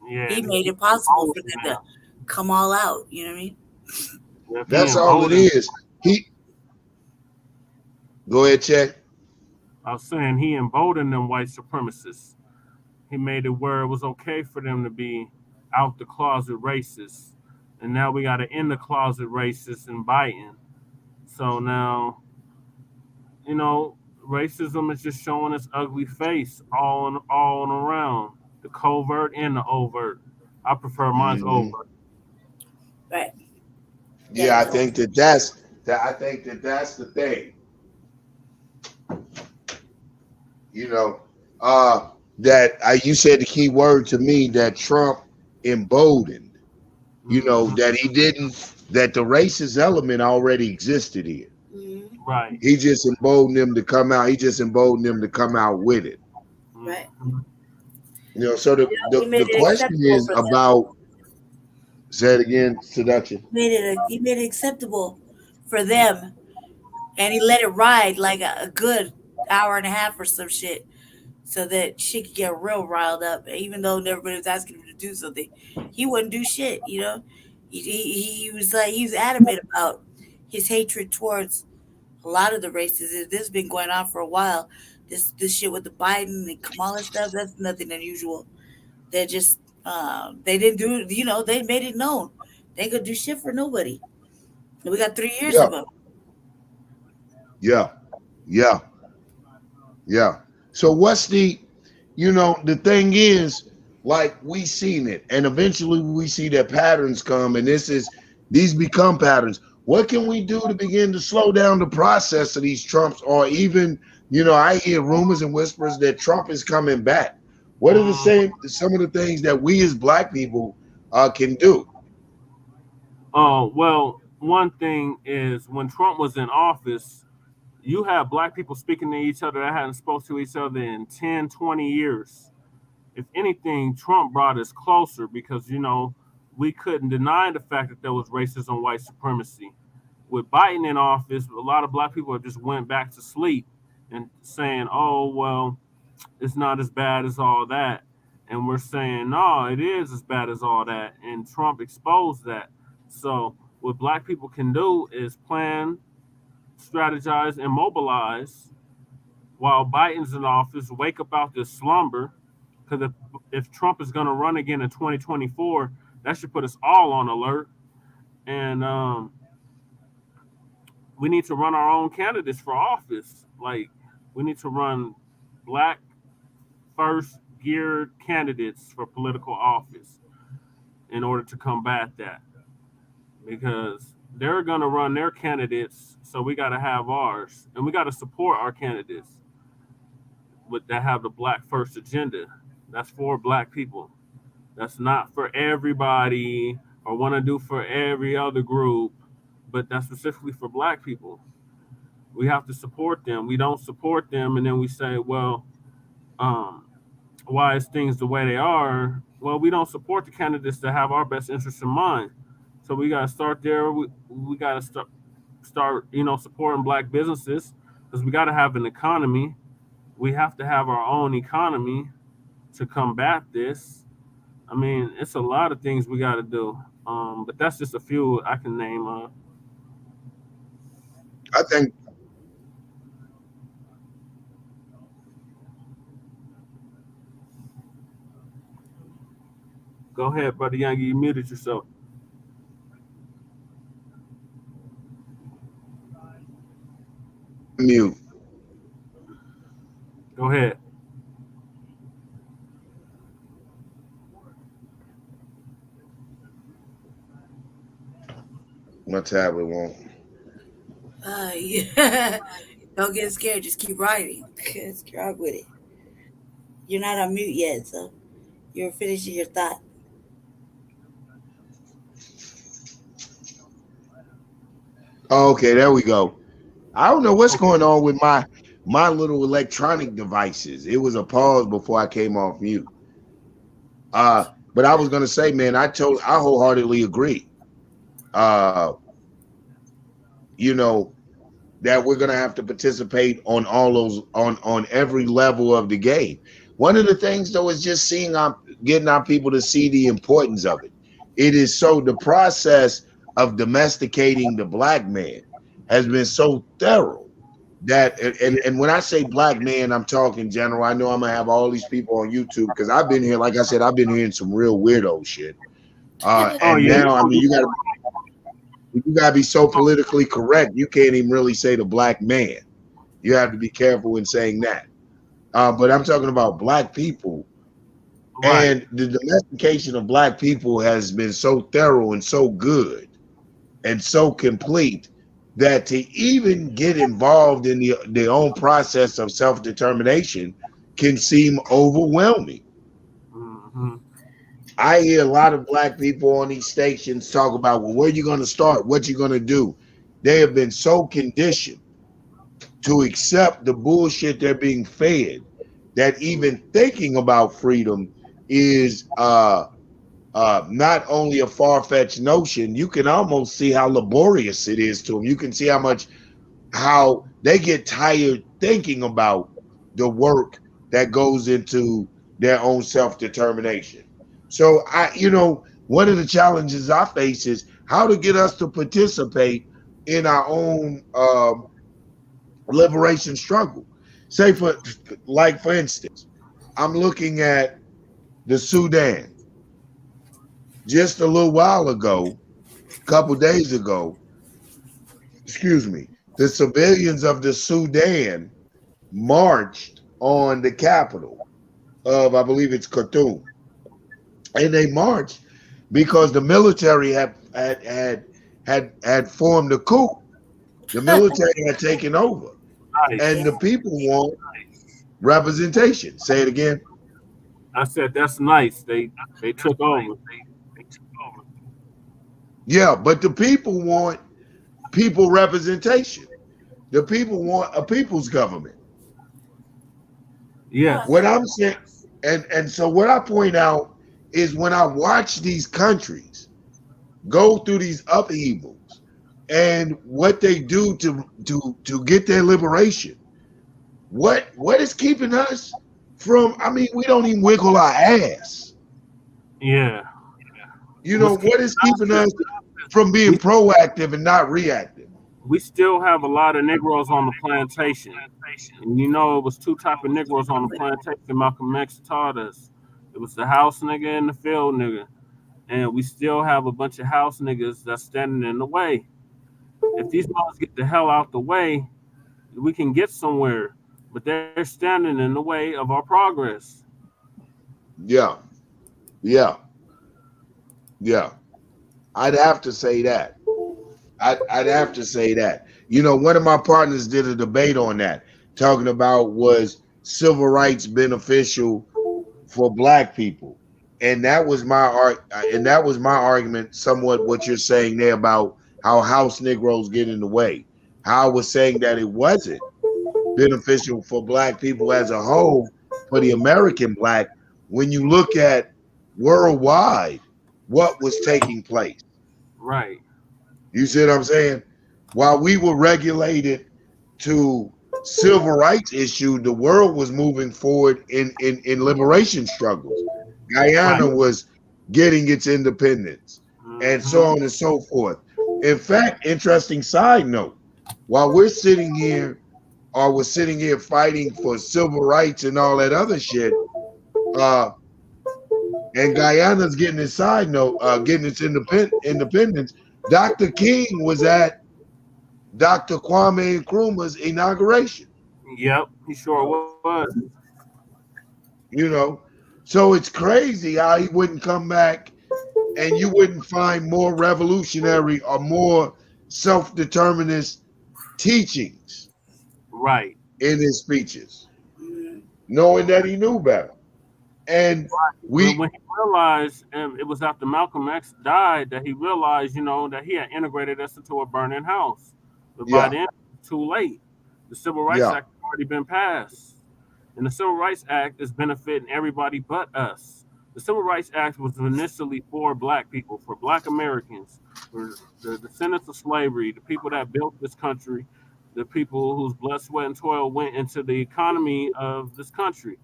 Yeah, he made it possible for them to come all out. You know what I mean? That's all it is. Go ahead, check. I was saying he emboldened them white supremacists. He made it where it was okay for them to be out the closet racist. And now we got to end the closet racist and Biden. So now, you know, racism is just showing its ugly face all around, the covert and the overt. I prefer mine's overt. Right. Yeah, I think that's the thing. You know, you said the key word to me that Trump emboldened. You know, that the racist element already existed here. Right. He just emboldened them to come out. He just emboldened them to come out with it. Right. You know, so the question is about. Say it again, seduction. He made it acceptable for them, and he let it ride like a good hour and a half or some shit, so that she could get real riled up. Even though everybody was asking him to do something, he wouldn't do shit. You know, he was adamant about his hatred towards a lot of the races. This has been going on for a while. This shit with the Biden and Kamala stuff, that's nothing unusual. They're just they didn't do it. You know, they made it known they could do shit for nobody. And we got 3 years of them. Yeah. So what's the, the thing is, like we seen it, and eventually we see that patterns come, and these become patterns. What can we do to begin to slow down the process of these Trumps, or even, I hear rumors and whispers that Trump is coming back. What are some of the things that we as Black people can do? Well, one thing is when Trump was in office, you have Black people speaking to each other that hadn't spoke to each other in 10, 20 years. If anything, Trump brought us closer because, we couldn't deny the fact that there was racism, white supremacy. With Biden in office, a lot of Black people have just went back to sleep and saying, oh, well, it's not as bad as all that. And we're saying, no, it is as bad as all that. And Trump exposed that. So what Black people can do is plan, strategize, and mobilize while Biden's in office, wake up out this slumber. Because if Trump is going to run again in 2024, that should put us all on alert. And we need to run our own candidates for office. Like, we need to run Black first geared candidates for political office in order to combat that. Because they're going to run their candidates, so we got to have ours. And we got to support our candidates that have the Black first agenda. That's for Black people. That's not for everybody or want to do for every other group, but that's specifically for Black people. We have to support them. We don't support them, and then we say, well, why is things the way they are? Well, we don't support the candidates that have our best interests in mind. So we got to start there. We got to start, supporting Black businesses because we got to have an economy. We have to have our own economy to combat this. I mean, it's a lot of things we got to do. But that's just a few I can name. I think. Go ahead, Brother Young. You muted yourself. Mute. Go ahead. My tablet won't. Yeah. Don't get scared. Just keep writing. Just rock with it. You're not on mute yet, so you're finishing your thought. Okay, there we go. I don't know what's going on with my little electronic devices. It was a pause before I came off mute. But I was gonna say, man, I wholeheartedly agree. That we're gonna have to participate on all those on every level of the game. One of the things though is just getting our people to see the importance of it. It is the process of domesticating the Black man has been so thorough that, and when I say Black man, I'm talking general. I know I'm gonna have all these people on YouTube because I've been here, like I said, I've been hearing some real weirdo shit. Now, I mean, you gotta be so politically correct. You can't even really say the Black man. You have to be careful in saying that. But I'm talking about Black people, right. And the domestication of Black people has been so thorough and so good and so complete that to even get involved in their own process of self-determination can seem overwhelming. Mm-hmm. I hear a lot of Black people on these stations talk about, well, where you going to start? What you going to do? They have been so conditioned to accept the bullshit they're being fed that even thinking about freedom is not only a far-fetched notion, you can almost see how laborious it is to them. You can see how they get tired thinking about the work that goes into their own self-determination. So one of the challenges I face is how to get us to participate in our own liberation struggle. Say for instance, I'm looking at the Sudan. Just a little while ago, a couple days ago, the civilians of the Sudan marched on the capital of, I believe it's Khartoum, and they marched because the military had formed a coup. The military had taken over, Nice. and the people want representation. Say it again. I said that's nice. They took over. Yeah, but the people want people representation. The people want a people's government. Yes. What I'm saying, and so what I point out is when I watch these countries go through these upheavals and what they do to get their liberation, what is keeping us from? I mean, we don't even wiggle our ass. Yeah. You know, what is keeping us from being proactive and not reactive? We still have a lot of Negroes on the plantation. And you know, it was two type of Negroes on the plantation Malcolm X taught us. It was the house nigga and the field nigga. And we still have a bunch of house niggas that's standing in the way. If these motherfuckers get the hell out the way, we can get somewhere. But they're standing in the way of our progress. Yeah. I'd have to say that. I'd have to say that. You know, one of my partners did a debate on that, talking about was civil rights beneficial for black people, and that was my argument. Somewhat what you're saying there about how house Negroes get in the way. How I was saying that it wasn't beneficial for black people as a whole, for the American black, when you look at worldwide what was taking place. Right. You see what I'm saying? While we were regulated to civil rights issue, the world was moving forward in liberation struggles. Guyana was getting its independence, and so on and so forth. In fact, interesting side note, while we're sitting here fighting for civil rights and all that other shit, and Guyana's getting its getting its independence. Dr. King was at Dr. Kwame Nkrumah's inauguration. Yep, he sure was. You know, so it's crazy how he wouldn't come back and you wouldn't find more revolutionary or more self-determinist teachings right in his speeches, knowing that he knew better. And when he realized, and it was after Malcolm X died, that he realized, you know, that he had integrated us into a burning house. But by then, too late. The Civil Rights Act had already been passed. And the Civil Rights Act is benefiting everybody but us. The Civil Rights Act was initially for black people, for black Americans, for the descendants of slavery, the people that built this country, the people whose blood, sweat, and toil went into the economy of this country.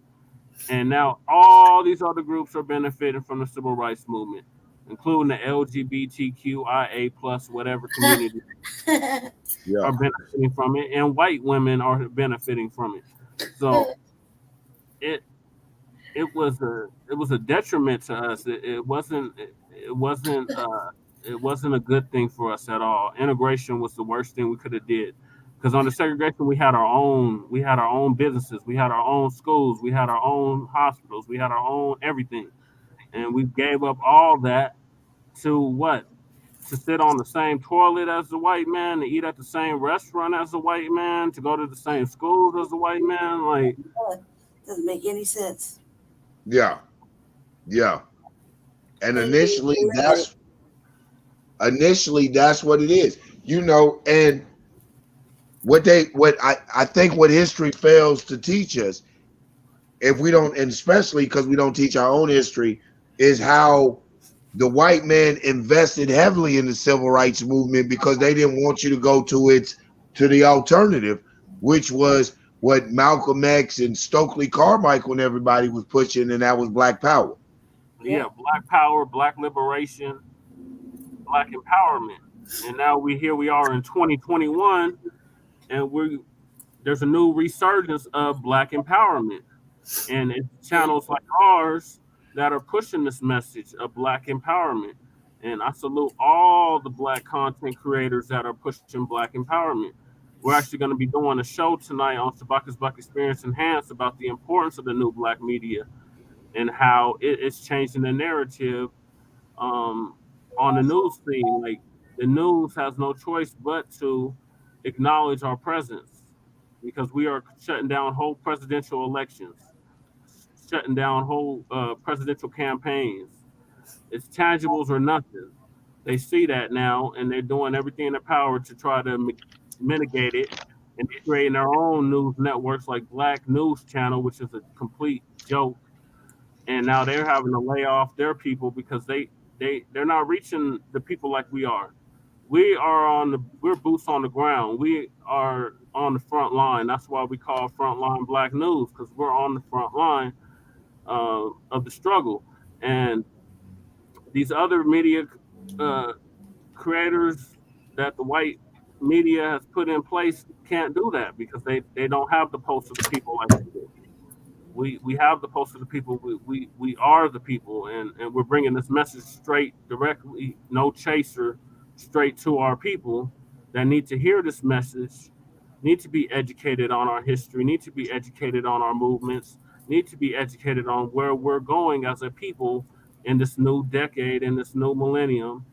And now all these other groups are benefiting from the civil rights movement, including the LGBTQIA plus whatever community are benefiting from it, and white women are benefiting from it. So it was a detriment to us. It wasn't a good thing for us at all. Integration was the worst thing we could have did. Because under segregation, we had our own businesses, we had our own schools, we had our own hospitals, we had our own everything, and we gave up all that to what? To sit on the same toilet as the white man, to eat at the same restaurant as the white man, to go to the same schools as the white man. Like, doesn't make any sense. Yeah. And initially, that's what it is. You know, and what I think what history fails to teach us, if we don't, and especially because we don't teach our own history, is how the white man invested heavily in the civil rights movement because they didn't want you to go to the alternative, which was what Malcolm X and Stokely Carmichael and everybody was pushing, and that was Black Power. Yeah, Black Power, Black liberation, Black empowerment. And now we are in 2021. And there's a new resurgence of Black empowerment, and it's channels like ours that are pushing this message of Black empowerment. And I salute all the Black content creators that are pushing Black empowerment. we're actually going to be doing a show tonight on Sabaka's Black Experience Enhanced about the importance of the new black media and how it's changing the narrative on the news scene. Like the news has no choice but to acknowledge our presence because we are shutting down whole presidential elections, shutting down whole presidential campaigns. It's tangibles or nothing. They see that now, and they're doing everything in their power to try to mitigate it. And they're creating their own news networks like Black News Channel, which is a complete joke. And now they're having to lay off their people because they're not reaching the people like we are. We're boots on the ground. We are on the front line. That's why we call frontline Black News because we're on the front line of the struggle. And these other media uh, creators that the white media has put in place can't do that because they don't have the pulse of the people like we do. We have the pulse of the people. We are the people, and we're bringing this message straight, directly, no chaser, straight to our people that need to hear this message, need to be educated on our history, need to be educated on our movements, need to be educated on where we're going as a people in this new decade, in this new millennium.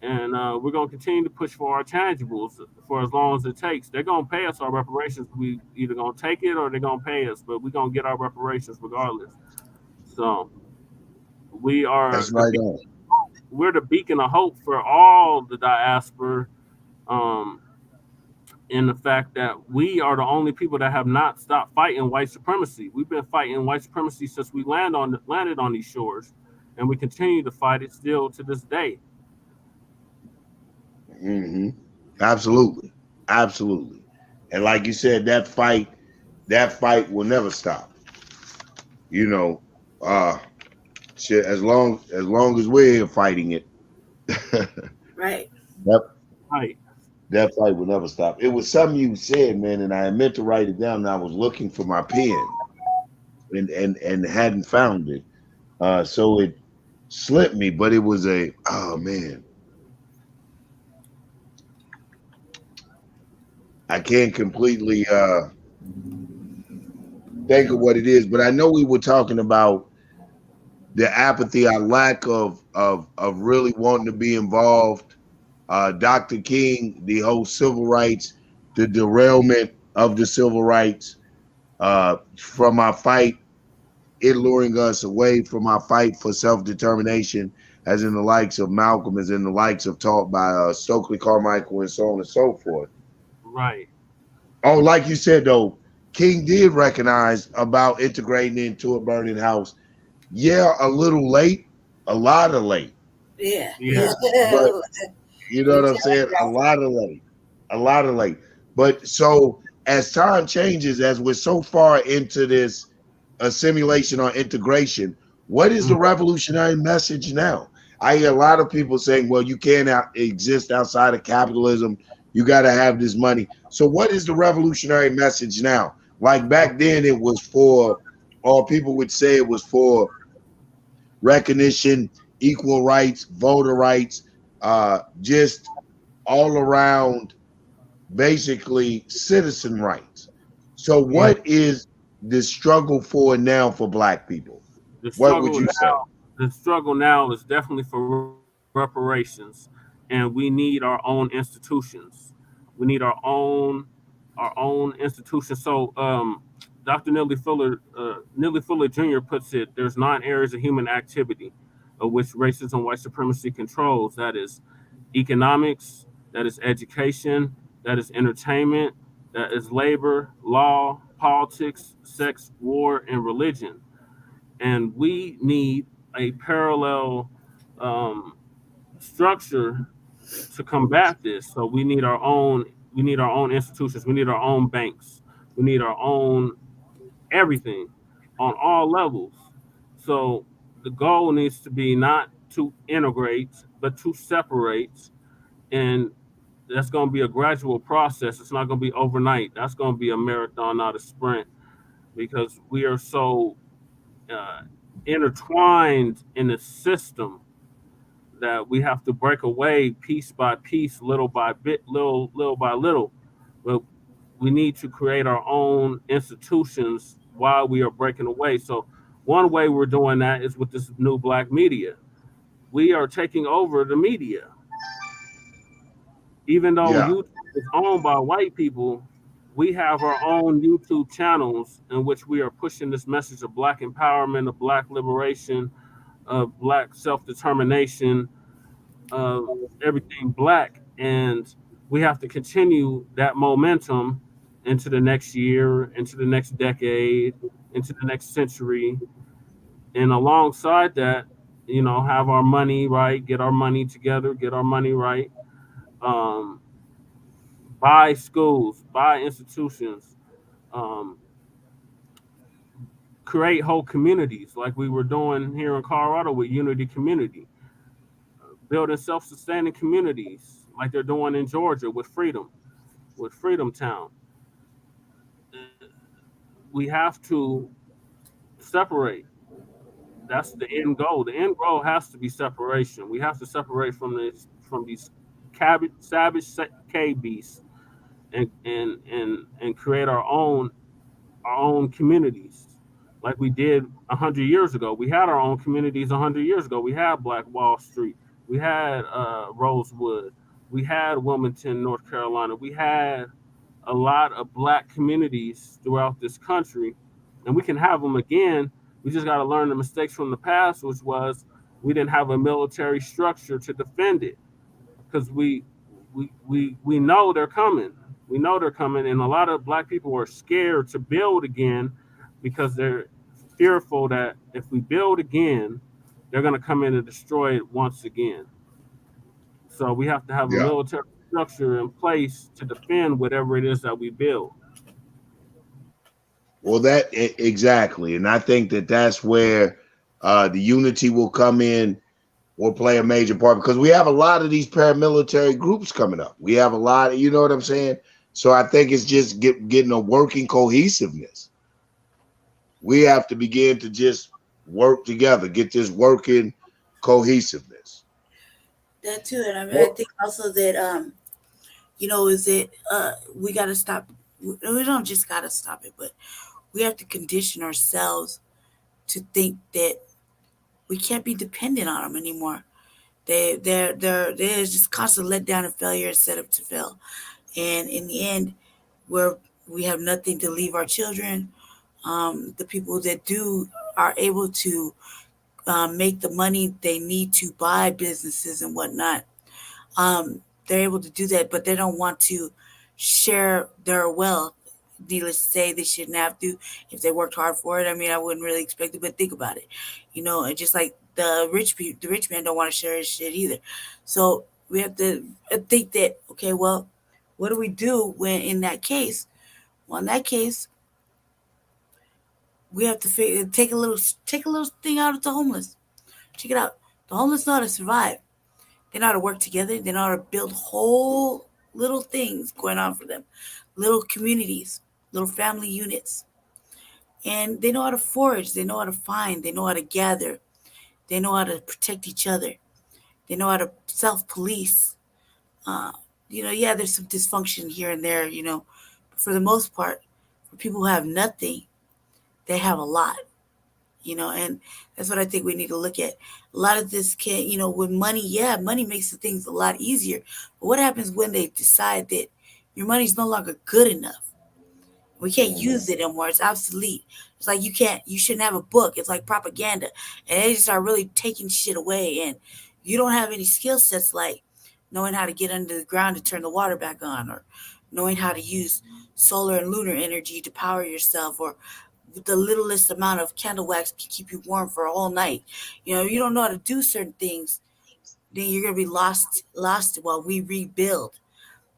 And we're going to continue to push for our tangibles for as long as it takes. They're going to pay us our reparations. We either going to take it or they're going to pay us, but we're going to get our reparations regardless. So we are That's right on. we're the beacon of hope for all the diaspora, um, in the fact that we are the only people that have not stopped fighting white supremacy. We've been fighting white supremacy since we landed on these shores, and we continue to fight it still to this day. Hmm. Absolutely, absolutely. And like you said, that fight will never stop. You know, shit, as long as we're here fighting it, Right. that Right. that fight will never stop. It was something you said, man, and I meant to write it down. And I was looking for my pen and hadn't found it. So it slipped me, but it was oh man, I can't completely think of what it is, but I know we were talking about the apathy, our lack of really wanting to be involved. Dr. King, the whole civil rights, the derailment of the civil rights from our fight, it luring us away from our fight for self-determination, as in the likes of Malcolm, as in the likes of taught by Stokely Carmichael, and so on and so forth. Right. Oh, like you said though, King did recognize about integrating into a burning house. Yeah, a little late, a lot of late. Yeah. Yeah. But you know what I'm saying? A lot of late, a lot of late. But so as time changes, as we're so far into this assimilation or integration, what is the revolutionary message now? I hear a lot of people saying, well, you can't exist outside of capitalism. You got to have this money. So what is the revolutionary message now? Like back then it was for, or people would say it was for recognition, equal rights, voter rights, just all around basically citizen rights. So what is the struggle for now for black people? The What would struggle you say? now, the struggle now is definitely for reparations, and we need our own institutions. We need our own institutions. So, Dr. Neely Fuller Jr. puts it: there's 9 areas of human activity, of which racism, white supremacy controls. That is economics, that is education, that is entertainment, that is labor, law, politics, sex, war, and religion. And we need a parallel um, structure to combat this. So we need our own. We need our own institutions. We need our own banks. We need our own everything on all levels. So the goal needs to be not to integrate, but to separate, and that's going to be a gradual process. It's not going to be overnight. That's going to be a marathon, not a sprint, because we are so uh, intertwined in the system that we have to break away piece by piece, little by bit, little by little. but we need to create our own institutions while we are breaking away. So one way we're doing that is with this new black media. We are taking over the media. Even though Yeah. YouTube is owned by white people, we have our own YouTube channels in which we are pushing this message of black empowerment, of black liberation, of black self-determination, of everything black. And we have to continue that momentum into the next year, into the next decade, into the next century. And alongside that, have our money right, get our money together, get our money right. Um, Buy schools, buy institutions, um, create whole communities like we were doing here in Colorado with Unity Community, building self-sustaining communities like they're doing in Georgia with Freedom Town. We have to separate. That's the end goal. The end goal has to be separation. We have to separate from these savage cave beasts and create our own communities like we did 100 years ago. We had our own communities 100 years ago. We had Black Wall Street. We had Rosewood. We had Wilmington, North Carolina. We had a lot of black communities throughout this country, and we can have them again. We just got to learn the mistakes from the past, which was we didn't have a military structure to defend it because we know they're coming. We know they're coming, and a lot of black people are scared to build again because they're fearful that if we build again, they're going to come in and destroy it once again. So we have to have a Yeah. military structure in place to defend whatever it is that we build. Well, exactly, and I think that's where the unity will come in, will play a major part because we have a lot of these paramilitary groups coming up. We have a lot of, you know what I'm saying? So I think it's just getting a working cohesiveness. We have to begin to just work together, get this working cohesiveness. That too, and I mean, I think also that is it we got to stop. We don't just got to stop it, but we have to condition ourselves to think that we can't be dependent on them anymore. They're just constant letdown and failure and set up to fail, and in the end, we have nothing to leave our children. The people that do are able to make the money they need to buy businesses and whatnot. They're able to do that, but they don't want to share their wealth. Needless to say, they shouldn't have to if they worked hard for it. I mean, I wouldn't really expect it, but think about it. And just like the rich man don't want to share his shit either. So we have to think that, okay, well, what do we do when in that case? Well, in that case, we have to take a little thing out of the homeless. Check it out. The homeless know how to survive. They know how to work together. They know how to build whole little things going on for them, little communities, little family units. And they know how to forage. They know how to find. They know how to gather. They know how to protect each other. They know how to self-police. Yeah, there's some dysfunction here and there, but for the most part, for people who have nothing, they have a lot. And that's what I think we need to look at. A lot of this with money, money makes the things a lot easier. But what happens when they decide that your money's no longer good enough? We can't use it anymore. It's obsolete. It's like you shouldn't have a book. It's like propaganda. And they just are really taking shit away. And you don't have any skill sets like knowing how to get under the ground to turn the water back on, or knowing how to use solar and lunar energy to power yourself, or the littlest amount of candle wax can keep you warm for a whole night. You don't know how to do certain things, then you're gonna be lost while we rebuild.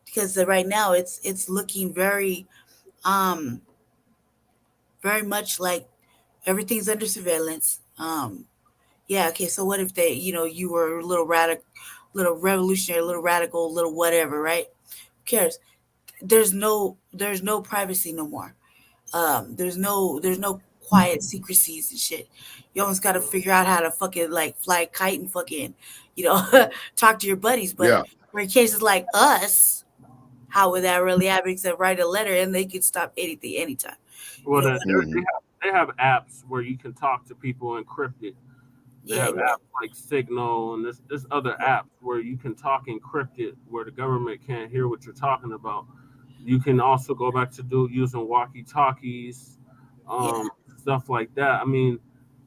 Because right now it's looking very very much like everything's under surveillance. Okay, so what if you were a little radical, little revolutionary, a little radical, a little whatever, right? Who cares? There's no privacy no more. There's no quiet secrecies and shit. You almost got to figure out how to fucking like fly a kite and fucking talk to your buddies. But Yeah. for cases like us, how would that really happen? Except write a letter and they could stop anything anytime. Well, You know, they have apps where you can talk to people encrypted. They yeah, have apps like Signal, and there's other apps where you can talk encrypted, where the government can't hear what you're talking about. You can also go back to using walkie-talkies, yeah. stuff like that. I mean,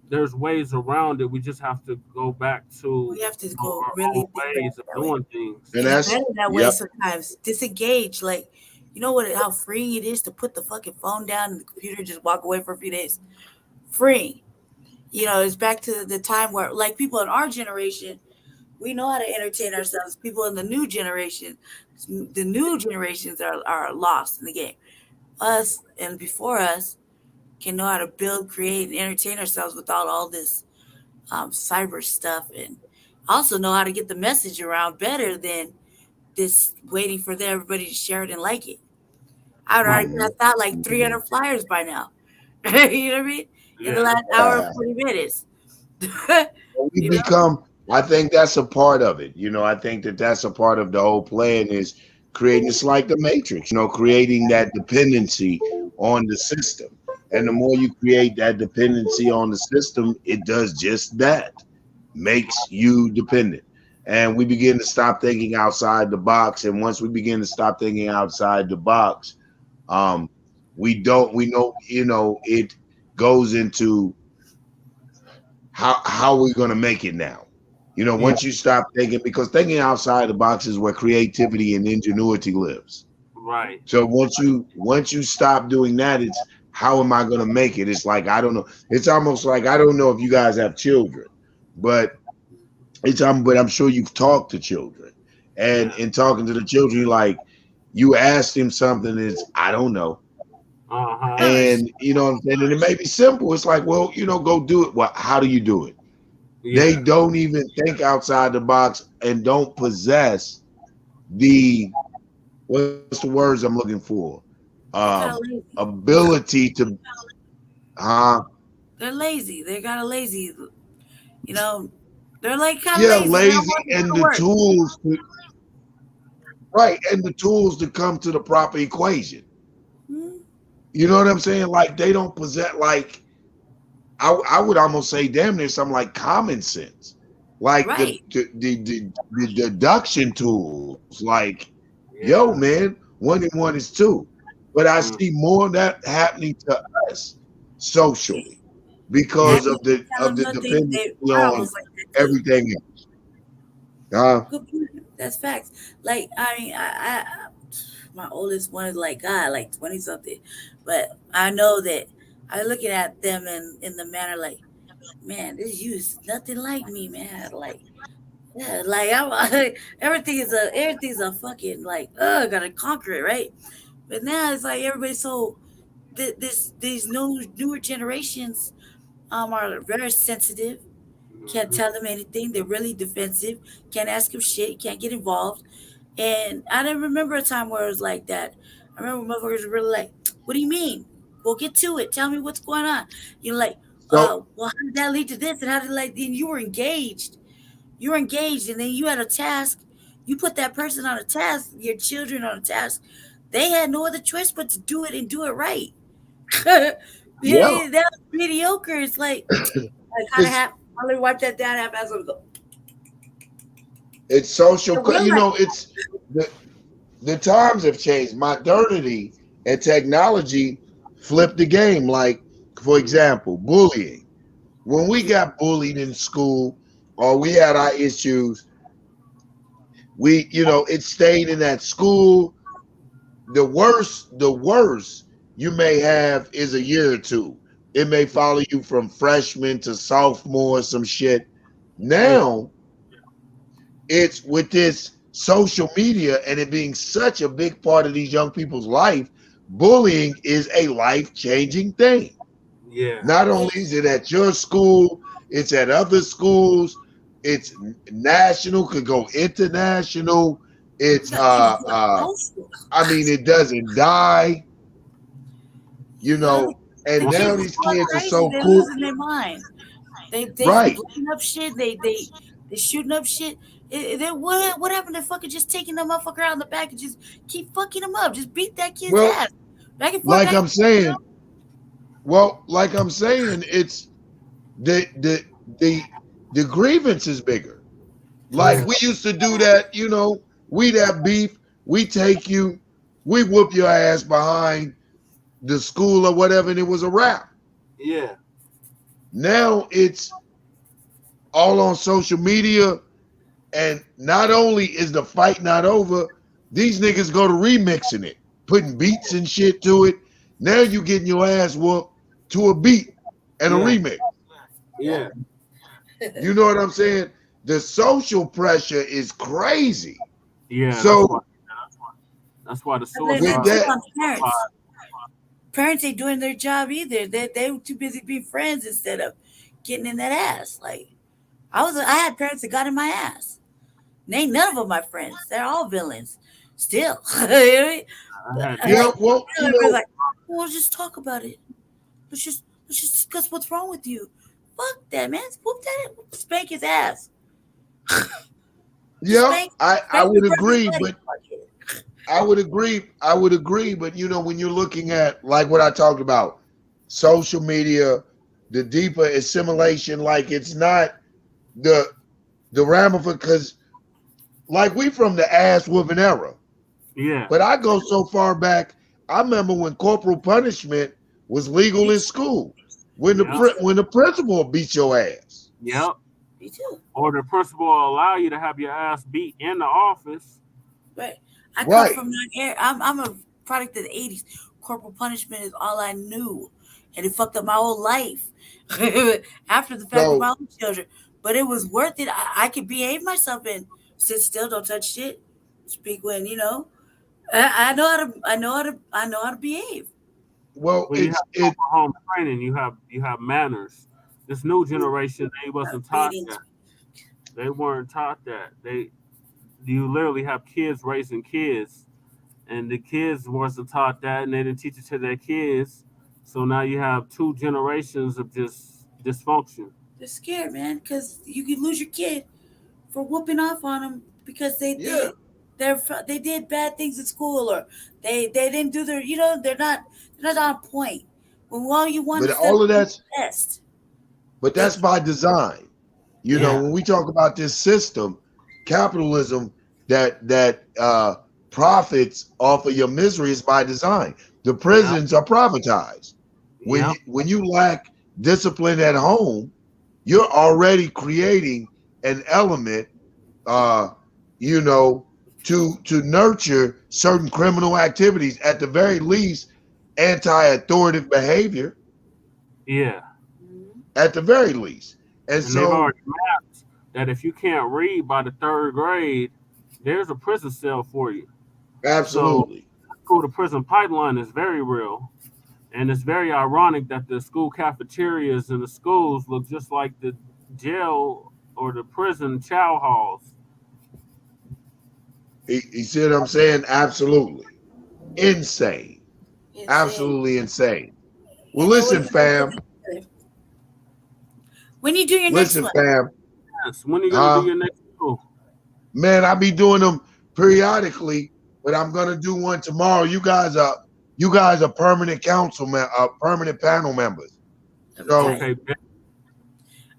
there's ways around it. We just have to go back to We have to go our really old think ways of that way. doing things. And It's that's better that way yep. sometimes. Disengage. Like, you know what? How freeing it is to put the fucking phone down and the computer just walk away for a few days. Freeing. You know, it's back to the time where, like, people in our generation, we know how to entertain ourselves. People in the new generation, the new generations are lost in the game. Us and before us can know how to build, create, and entertain ourselves without all this cyber stuff, and also know how to get the message around better than this waiting for everybody to share it and like it. I'd already Mhm. passed out like 300 flyers by now. You know what I mean? In the Yeah. last hour and 40 minutes. We You know? become. I think that's a part of it. I think that's a part of the whole plan is creating. It's like the Matrix. Creating that dependency on the system. And the more you create that dependency on the system, it does just that, makes you dependent. And we begin to stop thinking outside the box. And once we begin to stop thinking outside the box, we know, it goes into how we're going to make it now. Once you stop thinking, because thinking outside the box is where creativity and ingenuity lives. Right. So once you stop doing that, it's how am I going to make it? It's like, I don't know. It's almost like, I don't know if you guys have children, but I'm sure you've talked to children, and in talking to the children, like you asked him something, it's I don't know. Uh-huh. And you know what I'm saying? And it may be simple. It's like, well, go do it. Well, how do you do it? Yeah. They don't even think outside the box and don't possess what's the words I'm looking for? Ability to They're lazy. They're kind of lazy. They're like kind of yeah, lazy. lazy, and the tools right, and the tools to come to the proper equation. Hmm? You know what I'm saying? Like they don't possess, like I would almost say damn near something like common sense. Like Right. the deduction tools, like yo, man, 1 and 1 is 2. But I see more of that happening to us socially because of the dependency on everything else. That's facts. Like I mean, I my oldest one is like God, like 20 something, but I know that I'm looking at them in the manner like, man, this you is nothing like me, man. Like, yeah, like everything's a fucking like, gotta conquer it, right? But now it's like everybody's so these newer generations are very sensitive. Can't tell them anything. They're really defensive. Can't ask them shit. Can't get involved. And I didn't remember a time where it was like that. I remember motherfuckers were really like, "What do you mean? Well, get to it. Tell me what's going on." Like, So well, how did that lead to this? And how did then you were engaged? You were engaged, and then you had a task. You put that person on a task. Your children on a task. They had no other choice but to do it and do it right. yeah, That was mediocre. It's like how do we wipe that down half as we go? it's social. Real It's the times have changed. Modernity and technology flipped the game. Like, for example, bullying. When we got bullied in school or we had our issues, it stayed in that school. The worst you may have is a year or two. It may follow you from freshman to sophomore, some shit. Now, it's with this social media and it being such a big part of these young people's life, bullying is a life-changing thing. Yeah. Not only is it at your school, it's at other schools, it's national, could go international. It's I mean, it doesn't die, and now these kids are so They're cool. losing their mind. They Right. blowing up shit. They shooting up shit. What happened to fucking just taking the motherfucker out in the back and just keep fucking him up? Just beat that kid's Well, ass. Back and forth. like I'm saying, it's the grievance is bigger. Like we used to do that, we'd have beef, we take you, we whoop your ass behind the school or whatever, and it was a wrap. Yeah. Now it's all on social media, and not only is the fight not over, these niggas go to remixing it, putting beats and shit to it. Now you getting your ass whooped to a beat and a remix. Yeah. You know what I'm saying? The social pressure is crazy. Yeah. So that's why the parents ain't doing their job either. They were too busy being friends instead of getting in that ass. Like I had parents that got in my ass. And ain't none of them my friends. They're all villains. Still. Like, well, just talk about it. Let's just discuss what's wrong with you. Fuck that, man. Whoop that. Spank his ass. Yeah, I would agree, but I would agree, but when you're looking at like what I talked about, social media, the deeper assimilation, like it's not the ramification, because like we from the ass whooping era. Yeah. But I go so far back, I remember when corporal punishment was legal in school. When the principal beat your ass. Yep. Me too. Or the principal will allow you to have your ass beat in the office. Right. I come from that era. I'm a product of the 80s. Corporal punishment is all I knew. And it fucked up my whole life. After the fact of my own children. But it was worth it. I could behave myself and sit still, don't touch shit. Speak when, I know how to behave. Well, you have home training. You have manners. This new generation, they wasn't taught that. They weren't taught that. You literally have kids raising kids, and the kids wasn't taught that, and they didn't teach it to their kids. So now you have two generations of just dysfunction. They're scared, man, because you can lose your kid for whooping off on them because they did bad things in school, or they didn't do their, they're not on point. When all you want is all of that's best. But that's by design. When we talk about this system, capitalism that profits off of your misery is by design. The prisons are privatized. When you lack discipline at home, you're already creating an element, to nurture certain criminal activities, at the very least, anti-authoritative behavior. Yeah. At the very least. And they've already mapped that if you can't read by the 3rd grade, there's a prison cell for you. Absolutely. So, school to prison pipeline is very real. And it's very ironic that the school cafeterias in the schools look just like the jail or the prison chow halls. You see what I'm saying? Absolutely. Insane. Absolutely insane. Well, listen, fam. When you do your next one? Listen, fam. Yes, when are you going to do your next one? Man, I be doing them periodically, but I'm going to do one tomorrow. You guys are permanent permanent panel members. So, okay.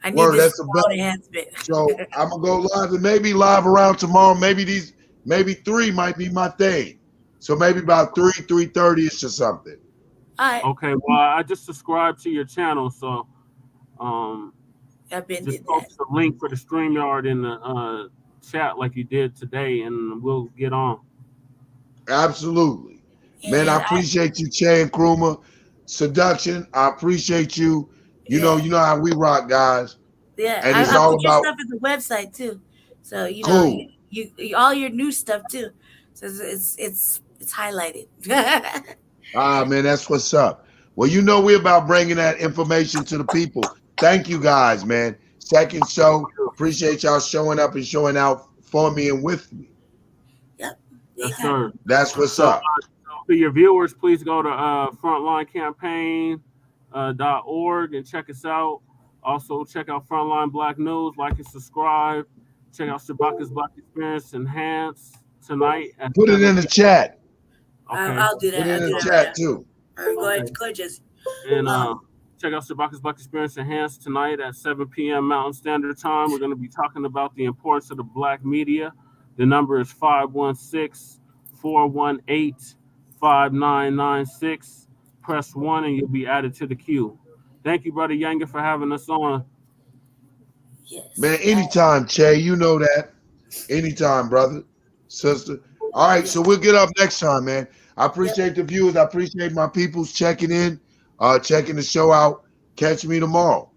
I need this enhancement. So I'm going to go live, and maybe live around tomorrow. Maybe 3 might be my thing. So maybe about 3:30ish or something. All right. Okay, well, I just subscribed to your channel, so just post the link for the StreamYard in the chat like you did today, and we'll get on. Absolutely. Man, I appreciate you, Chan Krumah. Seduction, I appreciate you. You know how we rock, guys. Yeah, and it's I all put your about stuff at the website too. So cool. you all your new stuff too. So it's highlighted. Man, that's what's up. Well, we're about bringing that information to the people. Thank you guys, man. Second show. Appreciate y'all showing up and showing out for me and with me. Yep. Yes, sir. That's what's up. For your viewers, please go to frontlinecampaign.org and check us out. Also, check out Frontline Black News, like and subscribe. Check out Shabaka's Black Experience Enhanced tonight. Put it in the chat. Okay. I'll do that. Put it I'll in do the that. chat too. All right, go ahead, Jesse. And check out Shabaka's Black Experience Enhanced tonight at 7 p.m. Mountain Standard Time. We're going to be talking about the importance of the Black media. The number is 516-418-5996. Press 1 and you'll be added to the queue. Thank you, Brother Younger, for having us on. Yes. Man, anytime, Che. You know that. Anytime, brother, sister. All right, so we'll get up next time, man. I appreciate the viewers. I appreciate my peoples checking in, checking the show out. Catch me tomorrow.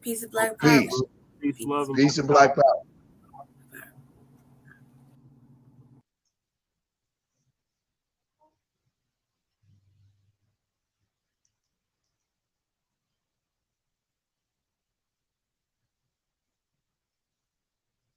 Peace and Black Power. Peace. Peace, love, and Peace and Black Power.